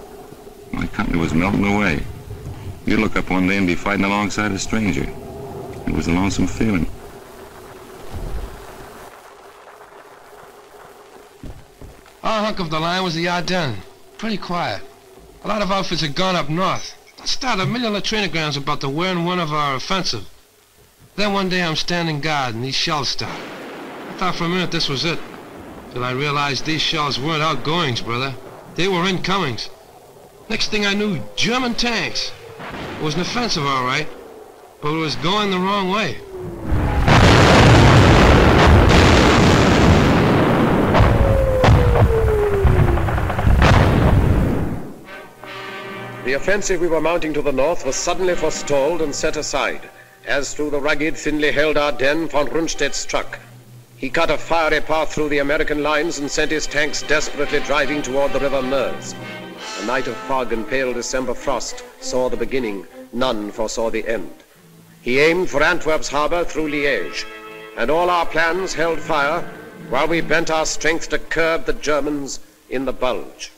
My company was melting away. You'd look up one day and be fighting alongside a stranger. It was a lonesome feeling. Our hunk of the line was the Ardennes. Pretty quiet. A lot of outfits had gone up north. I started 1 million latrinograms about the where and when of our offensive. Then one day I'm standing guard and these shells start. I thought for a minute this was it. Till I realized these shells weren't outgoings, brother. They were incomings. Next thing I knew, German tanks. It was an offensive, all right, but it was going the wrong way. The offensive we were mounting to the north was suddenly forestalled and set aside, as through the rugged, thinly held Ardennes von Rundstedt struck. He cut a fiery path through the American lines and sent his tanks desperately driving toward the river Meuse. A night of fog and pale December frost saw the beginning, none foresaw the end. He aimed for Antwerp's harbor through Liège, and all our plans held fire while we bent our strength to curb the Germans in the Bulge.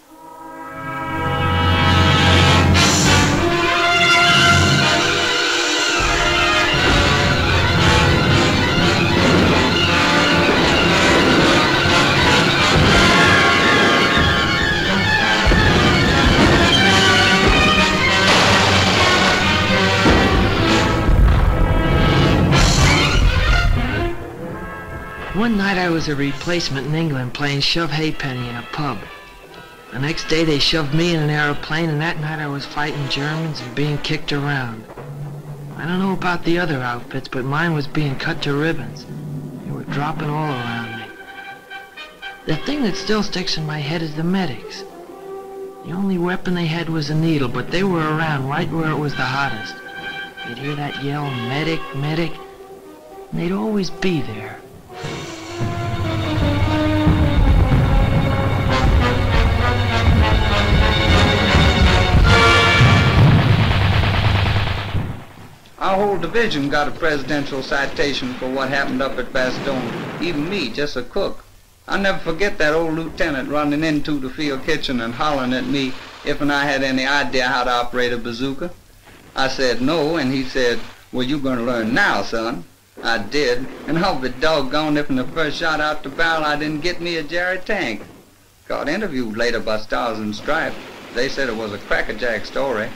One night I was a replacement in England playing shove halfpenny in a pub. The next day they shoved me in an aeroplane, and that night I was fighting Germans and being kicked around. I don't know about the other outfits, but mine was being cut to ribbons. They were dropping all around me. The thing that still sticks in my head is the medics. The only weapon they had was a needle, but they were around right where it was the hottest. You'd hear that yell, medic, medic, and they'd always be there. Our whole division got a presidential citation for what happened up at Bastogne. Even me, just a cook. I'll never forget that old lieutenant running into the field kitchen and hollering at me if and I had any idea how to operate a bazooka. I said no, and he said, well, you're going to learn now, son. I did, and I'll be doggone if in the first shot out the barrel I didn't get me a Jerry tank. Got interviewed later by Stars and Stripes. They said it was a crackerjack story.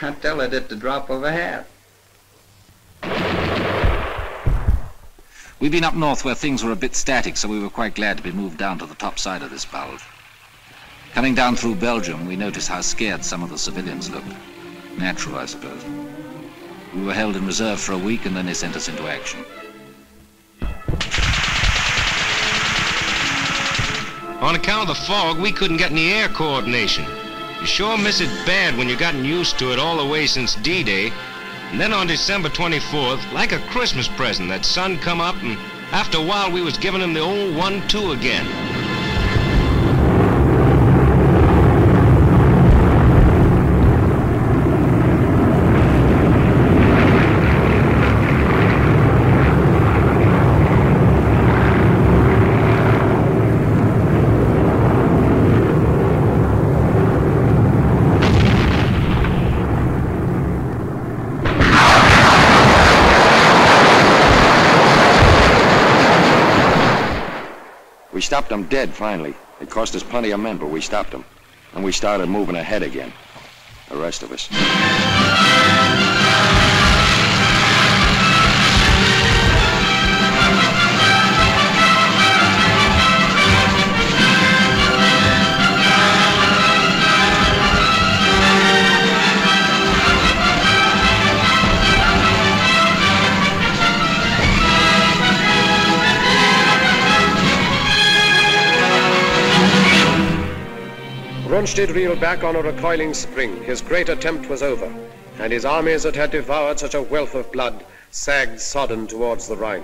I tell it at the drop of a hat. We'd been up north where things were a bit static, so we were quite glad to be moved down to the top side of this bulge. Coming down through Belgium, we noticed how scared some of the civilians looked. Natural, I suppose. We were held in reserve for a week, and then they sent us into action. On account of the fog, we couldn't get any air coordination. You sure miss it bad when you've gotten used to it all the way since D-Day. And then on December 24th, like a Christmas present, that sun come up, and after a while we was giving him the old 1-2 again. We stopped them dead, finally. It cost us plenty of men, but we stopped them. And we started moving ahead again. The rest of us. Rundstedt reeled back on a recoiling spring. His great attempt was over, and his armies that had devoured such a wealth of blood sagged sodden towards the Rhine.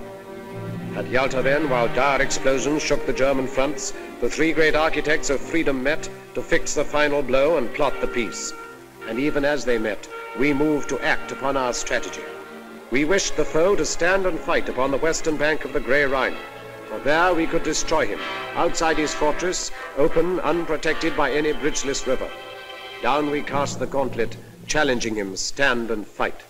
At Yalta then, while dire explosions shook the German fronts, the three great architects of freedom met to fix the final blow and plot the peace. And even as they met, we moved to act upon our strategy. We wished the foe to stand and fight upon the western bank of the Grey Rhine, for there we could destroy him, outside his fortress, open, unprotected by any bridgeless river. Down we cast the gauntlet, challenging him, stand and fight.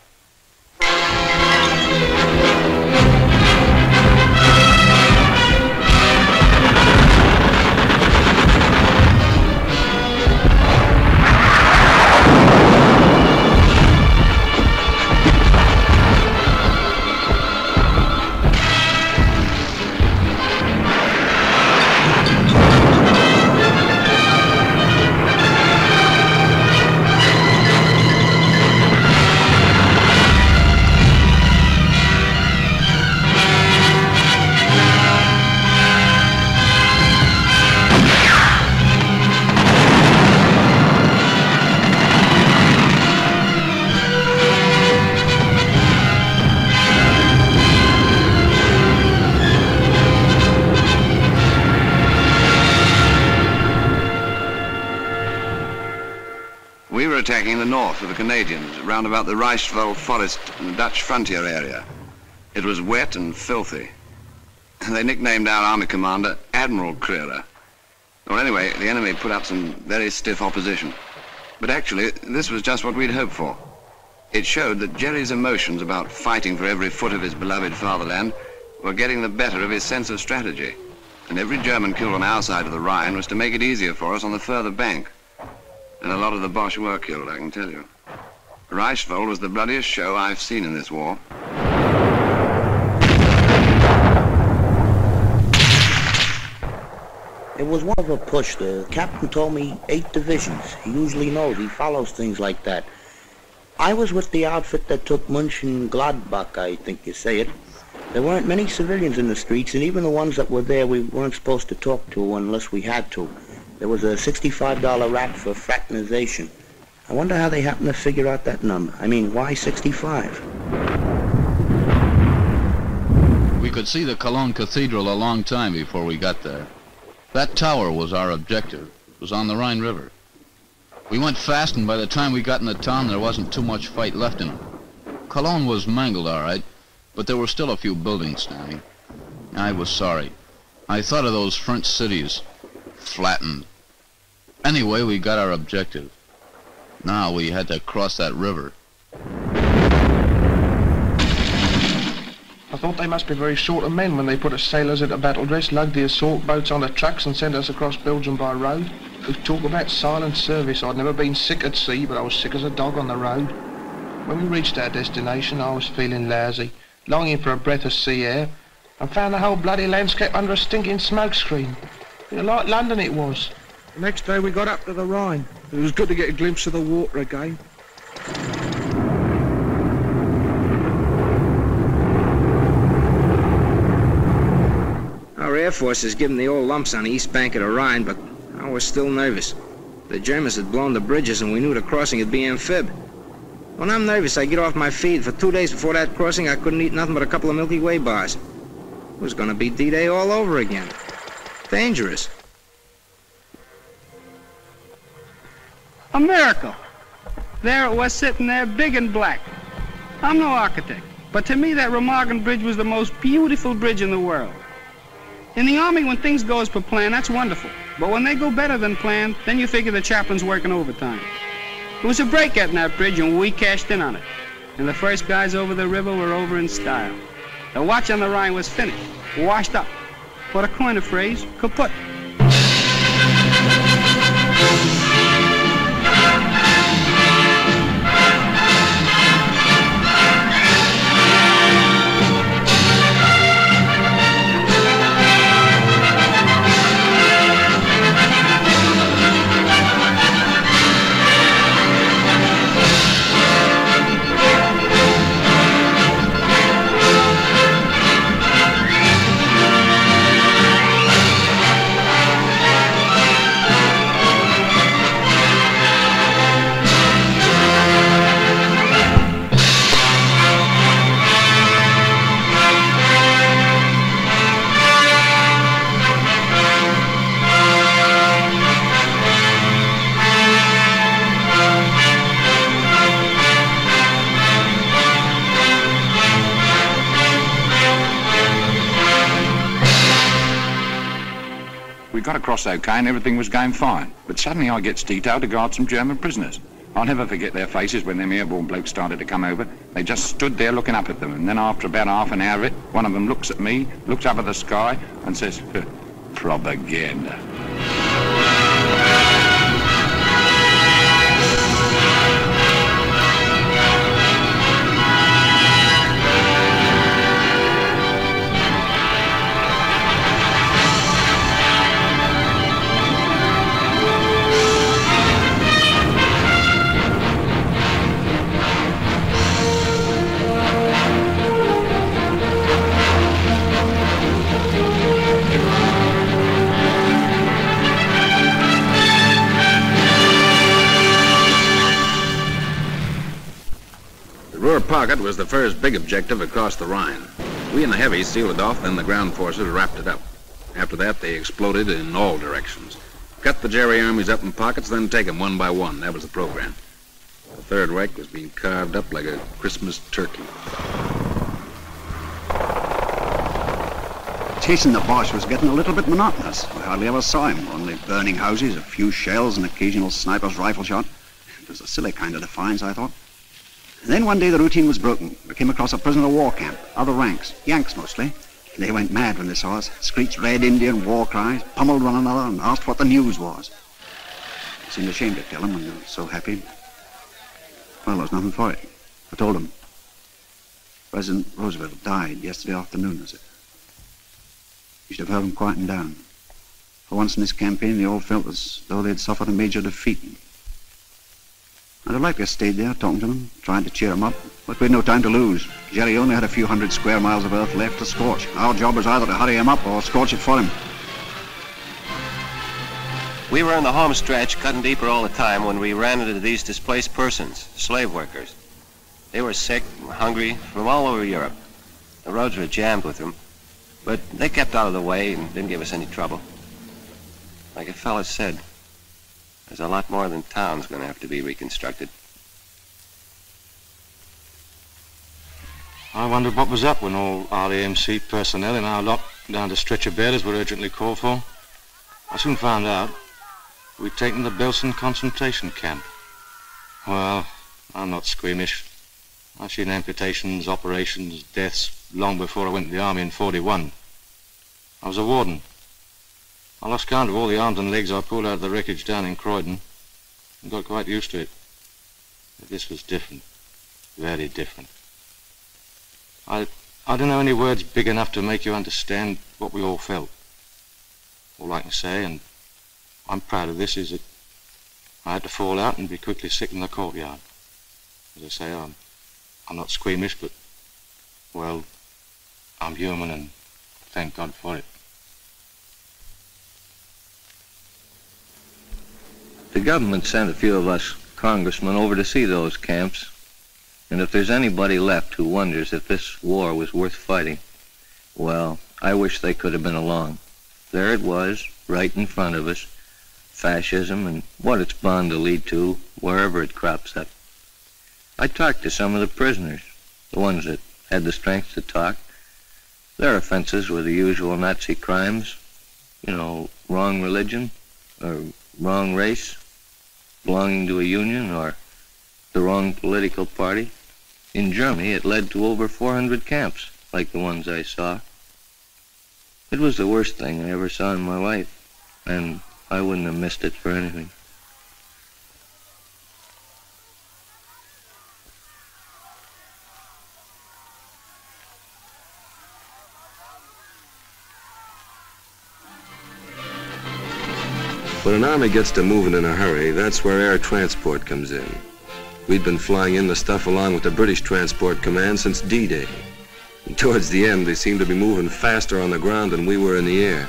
Attacking the north of the Canadians, round about the Reichswald forest and the Dutch frontier area. It was wet and filthy. They nicknamed our army commander Admiral Crerar. Well, anyway, the enemy put up some very stiff opposition. But actually, this was just what we'd hoped for. It showed that Jerry's emotions about fighting for every foot of his beloved fatherland were getting the better of his sense of strategy. And every German killed on our side of the Rhine was to make it easier for us on the further bank. And a lot of the Boche were killed, I can tell you. Reichswald was the bloodiest show I've seen in this war. It was one of a push. The captain told me 8 divisions. He usually knows. He follows things like that. I was with the outfit that took Mönchengladbach, I think you say it. There weren't many civilians in the streets, and even the ones that were there we weren't supposed to talk to unless we had to. There was a $65 rap for fraternization. I wonder how they happened to figure out that number. I mean, why 65? We could see the Cologne Cathedral a long time before we got there. That tower was our objective. It was on the Rhine River. We went fast, and by the time we got in the town, there wasn't too much fight left in it. Cologne was mangled, all right, but there were still a few buildings standing. I was sorry. I thought of those French cities. Flattened. Anyway, we got our objective. Now we had to cross that river. I thought they must be very short of men when they put us sailors into battle dress, lugged the assault boats on the trucks and sent us across Belgium by road. They talk about silent service. I'd never been sick at sea, but I was sick as a dog on the road. When we reached our destination, I was feeling lousy, longing for a breath of sea air, and found the whole bloody landscape under a stinking smoke screen. Like London it was. The next day we got up to the Rhine. It was good to get a glimpse of the water again. Our Air Force is giving the old lumps on the east bank of the Rhine, but I was still nervous. The Germans had blown the bridges and we knew the crossing would be amphib. When I'm nervous, I get off my feet. For 2 days before that crossing, I couldn't eat nothing but a couple of Milky Way bars. It was going to be D-Day all over again. Dangerous. A miracle. There it was sitting there, big and black. I'm no architect, but to me that Remagen Bridge was the most beautiful bridge in the world. In the Army, when things go as per plan, that's wonderful. But when they go better than planned, then you figure the chaplain's working overtime. It was a break getting that bridge, and we cashed in on it. And the first guys over the river were over in style. The watch on the Rhine was finished, washed up. or to coin a phrase, kaput. We got across okay and everything was going fine. But suddenly I gets detailed to guard some German prisoners. I'll never forget their faces when them airborne blokes started to come over. They just stood there looking up at them. And then after about half an hour of it, one of them looks at me, looks up at the sky and says, propaganda. Ruhr Pocket was the first big objective across the Rhine. We and the heavies sealed it off, then the ground forces wrapped it up. After that, they exploded in all directions. Cut the Jerry armies up in pockets, then take them one by one. That was the program. The Third Reich was being carved up like a Christmas turkey. Chasing the Boche was getting a little bit monotonous. We hardly ever saw him, only burning houses, a few shells, and occasional sniper's rifle shot. It was a silly kind of defiance, I thought. And then one day the routine was broken. We came across a prisoner of war camp, other ranks, Yanks mostly. They went mad when they saw us, screeched Red Indian war cries, pummeled one another, and asked what the news was. I seemed ashamed to tell them when they were so happy. Well, there was nothing for it. I told them. President Roosevelt died yesterday afternoon, was it? You should have heard them quieting down. For once in this campaign, they all felt as though they'd suffered a major defeat. I'd have liked to have stayed there, talking to them, trying to cheer them up, but we had no time to lose. Jerry only had a few hundred square miles of earth left to scorch. Our job was either to hurry him up or scorch it for him. We were in the home stretch, cutting deeper all the time, when we ran into these displaced persons, slave workers. They were sick, hungry, from all over Europe. The roads were jammed with them, but they kept out of the way and didn't give us any trouble. Like a fella said, there's a lot more than town's going to have to be reconstructed. I wondered what was up when all RAMC personnel in our lot down to stretcher bearers were urgently called for. I soon found out we'd taken the Belsen concentration camp. Well, I'm not squeamish. I've seen amputations, operations, deaths long before I went to the army in '41. I was a warden. I lost count of all the arms and legs I pulled out of the wreckage down in Croydon and got quite used to it. But this was different, very different. I don't know any words big enough to make you understand what we all felt. All I can say, and I'm proud of this, is that I had to fall out and be quickly sick in the courtyard. As I say, I'm not squeamish, but, well, I'm human and thank God for it. The government sent a few of us congressmen over to see those camps, and if there's anybody left who wonders if this war was worth fighting, well, I wish they could have been along. There it was, right in front of us, fascism and what it's bound to lead to wherever it crops up. I talked to some of the prisoners, the ones that had the strength to talk. Their offenses were the usual Nazi crimes, you know, wrong religion, or wrong race, belonging to a union, or the wrong political party. In Germany, it led to over 400 camps, like the ones I saw. It was the worst thing I ever saw in my life, and I wouldn't have missed it for anything. When an army gets to moving in a hurry, that's where air transport comes in. We'd been flying in the stuff along with the British Transport Command since D-Day. And towards the end, they seemed to be moving faster on the ground than we were in the air.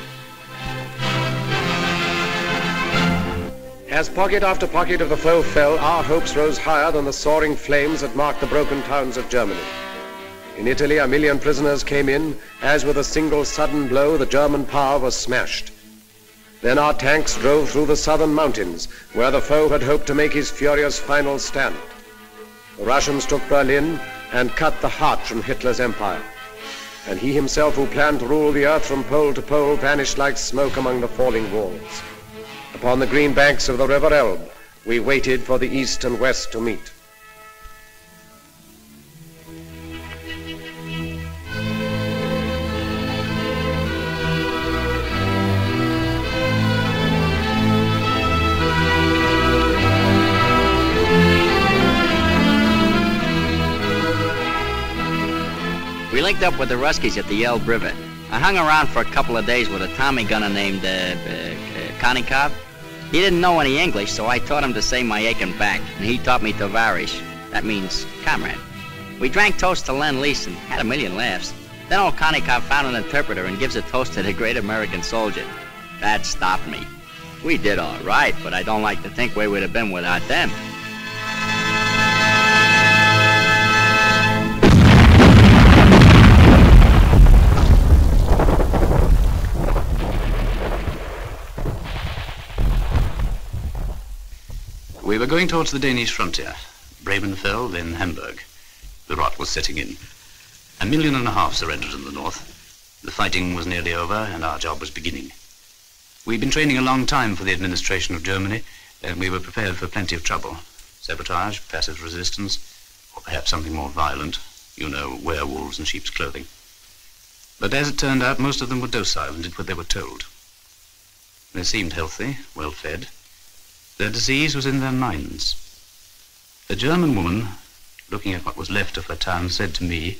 As pocket after pocket of the foe fell, our hopes rose higher than the soaring flames that marked the broken towns of Germany. In Italy, 1 million prisoners came in, as with a single sudden blow, the German power was smashed. Then our tanks drove through the southern mountains, where the foe had hoped to make his furious final stand. The Russians took Berlin and cut the heart from Hitler's empire. And he himself, who planned to rule the earth from pole to pole, vanished like smoke among the falling walls. Upon the green banks of the river Elbe, we waited for the east and west to meet. We linked up with the Ruskies at the Elbe River. I hung around for a couple of days with a Tommy gunner named Chronicles. He didn't know any English, so I taught him to say my aching back, and he taught me Tovarish. That means comrade. We drank toast to Lend-Lease and had a million laughs. Then old Chronicles found an interpreter and gives a toast to the great American soldier. That stopped me. We did all right, but I don't like to think where we'd have been without them. We were going towards the Danish frontier, Bremenfeld, then Hamburg. The rot was setting in. 1.5 million surrendered in the north. The fighting was nearly over, and our job was beginning. We'd been training a long time for the administration of Germany, and we were prepared for plenty of trouble. Sabotage, passive resistance, or perhaps something more violent. You know, werewolves in sheep's clothing. But as it turned out, most of them were docile and did what they were told. They seemed healthy, well-fed. Their disease was in their minds. A German woman, looking at what was left of her town, said to me,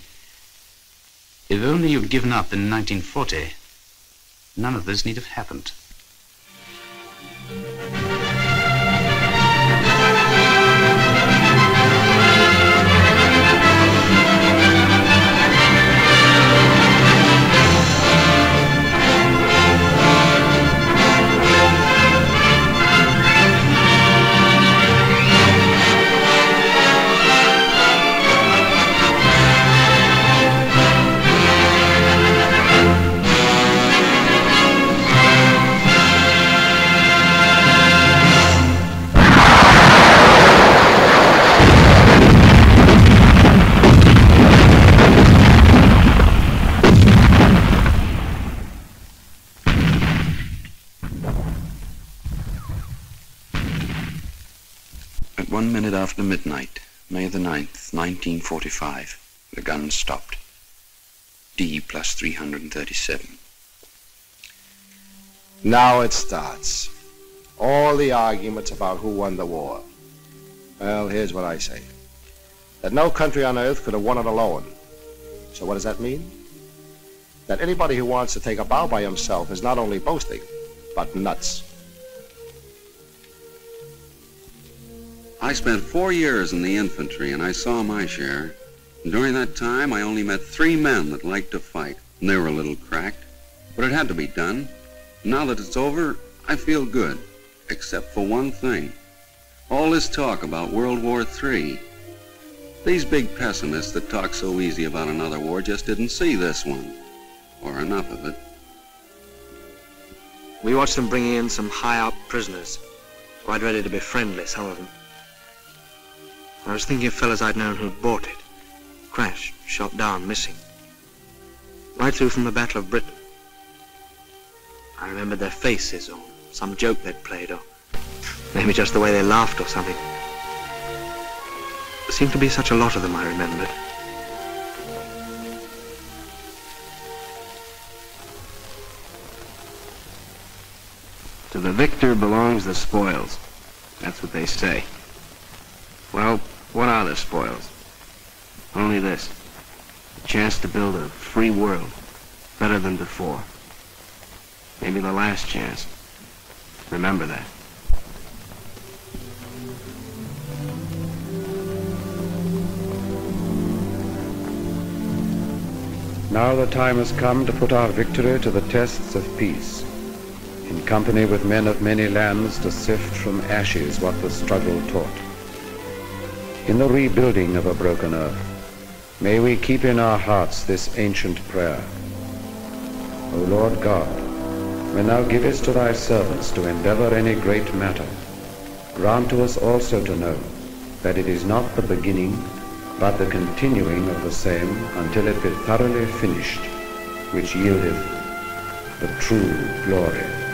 "If only you'd given up in 1940, none of this need have happened." At 1 minute after midnight, May the 9th, 1945, the guns stopped. D plus 337. Now it starts. All the arguments about who won the war. Well, here's what I say. That no country on earth could have won it alone. So what does that mean? That anybody who wants to take a bow by himself is not only boasting, but nuts. I spent 4 years in the infantry, and I saw my share. During that time, I only met 3 men that liked to fight, and they were a little cracked. But it had to be done. Now that it's over, I feel good, except for one thing. All this talk about World War III. These big pessimists that talk so easy about another war just didn't see this one, or enough of it. We watched them bringing in some high-up prisoners, quite ready to be friendly, some of them. I was thinking of fellas I'd known who'd bought it. Crashed, shot down, missing. Right through from the Battle of Britain. I remembered their faces, or some joke they'd played, or maybe just the way they laughed or something. There seemed to be such a lot of them, I remembered. To the victor belongs the spoils. That's what they say. Well, what are the spoils? Only this. A chance to build a free world, better than before. Maybe the last chance. Remember that. Now the time has come to put our victory to the tests of peace, in company with men of many lands to sift from ashes what the struggle taught. In the rebuilding of a broken earth, may we keep in our hearts this ancient prayer. O Lord God, when thou givest to thy servants to endeavor any great matter, grant to us also to know that it is not the beginning, but the continuing of the same until it be thoroughly finished, which yieldeth the true glory.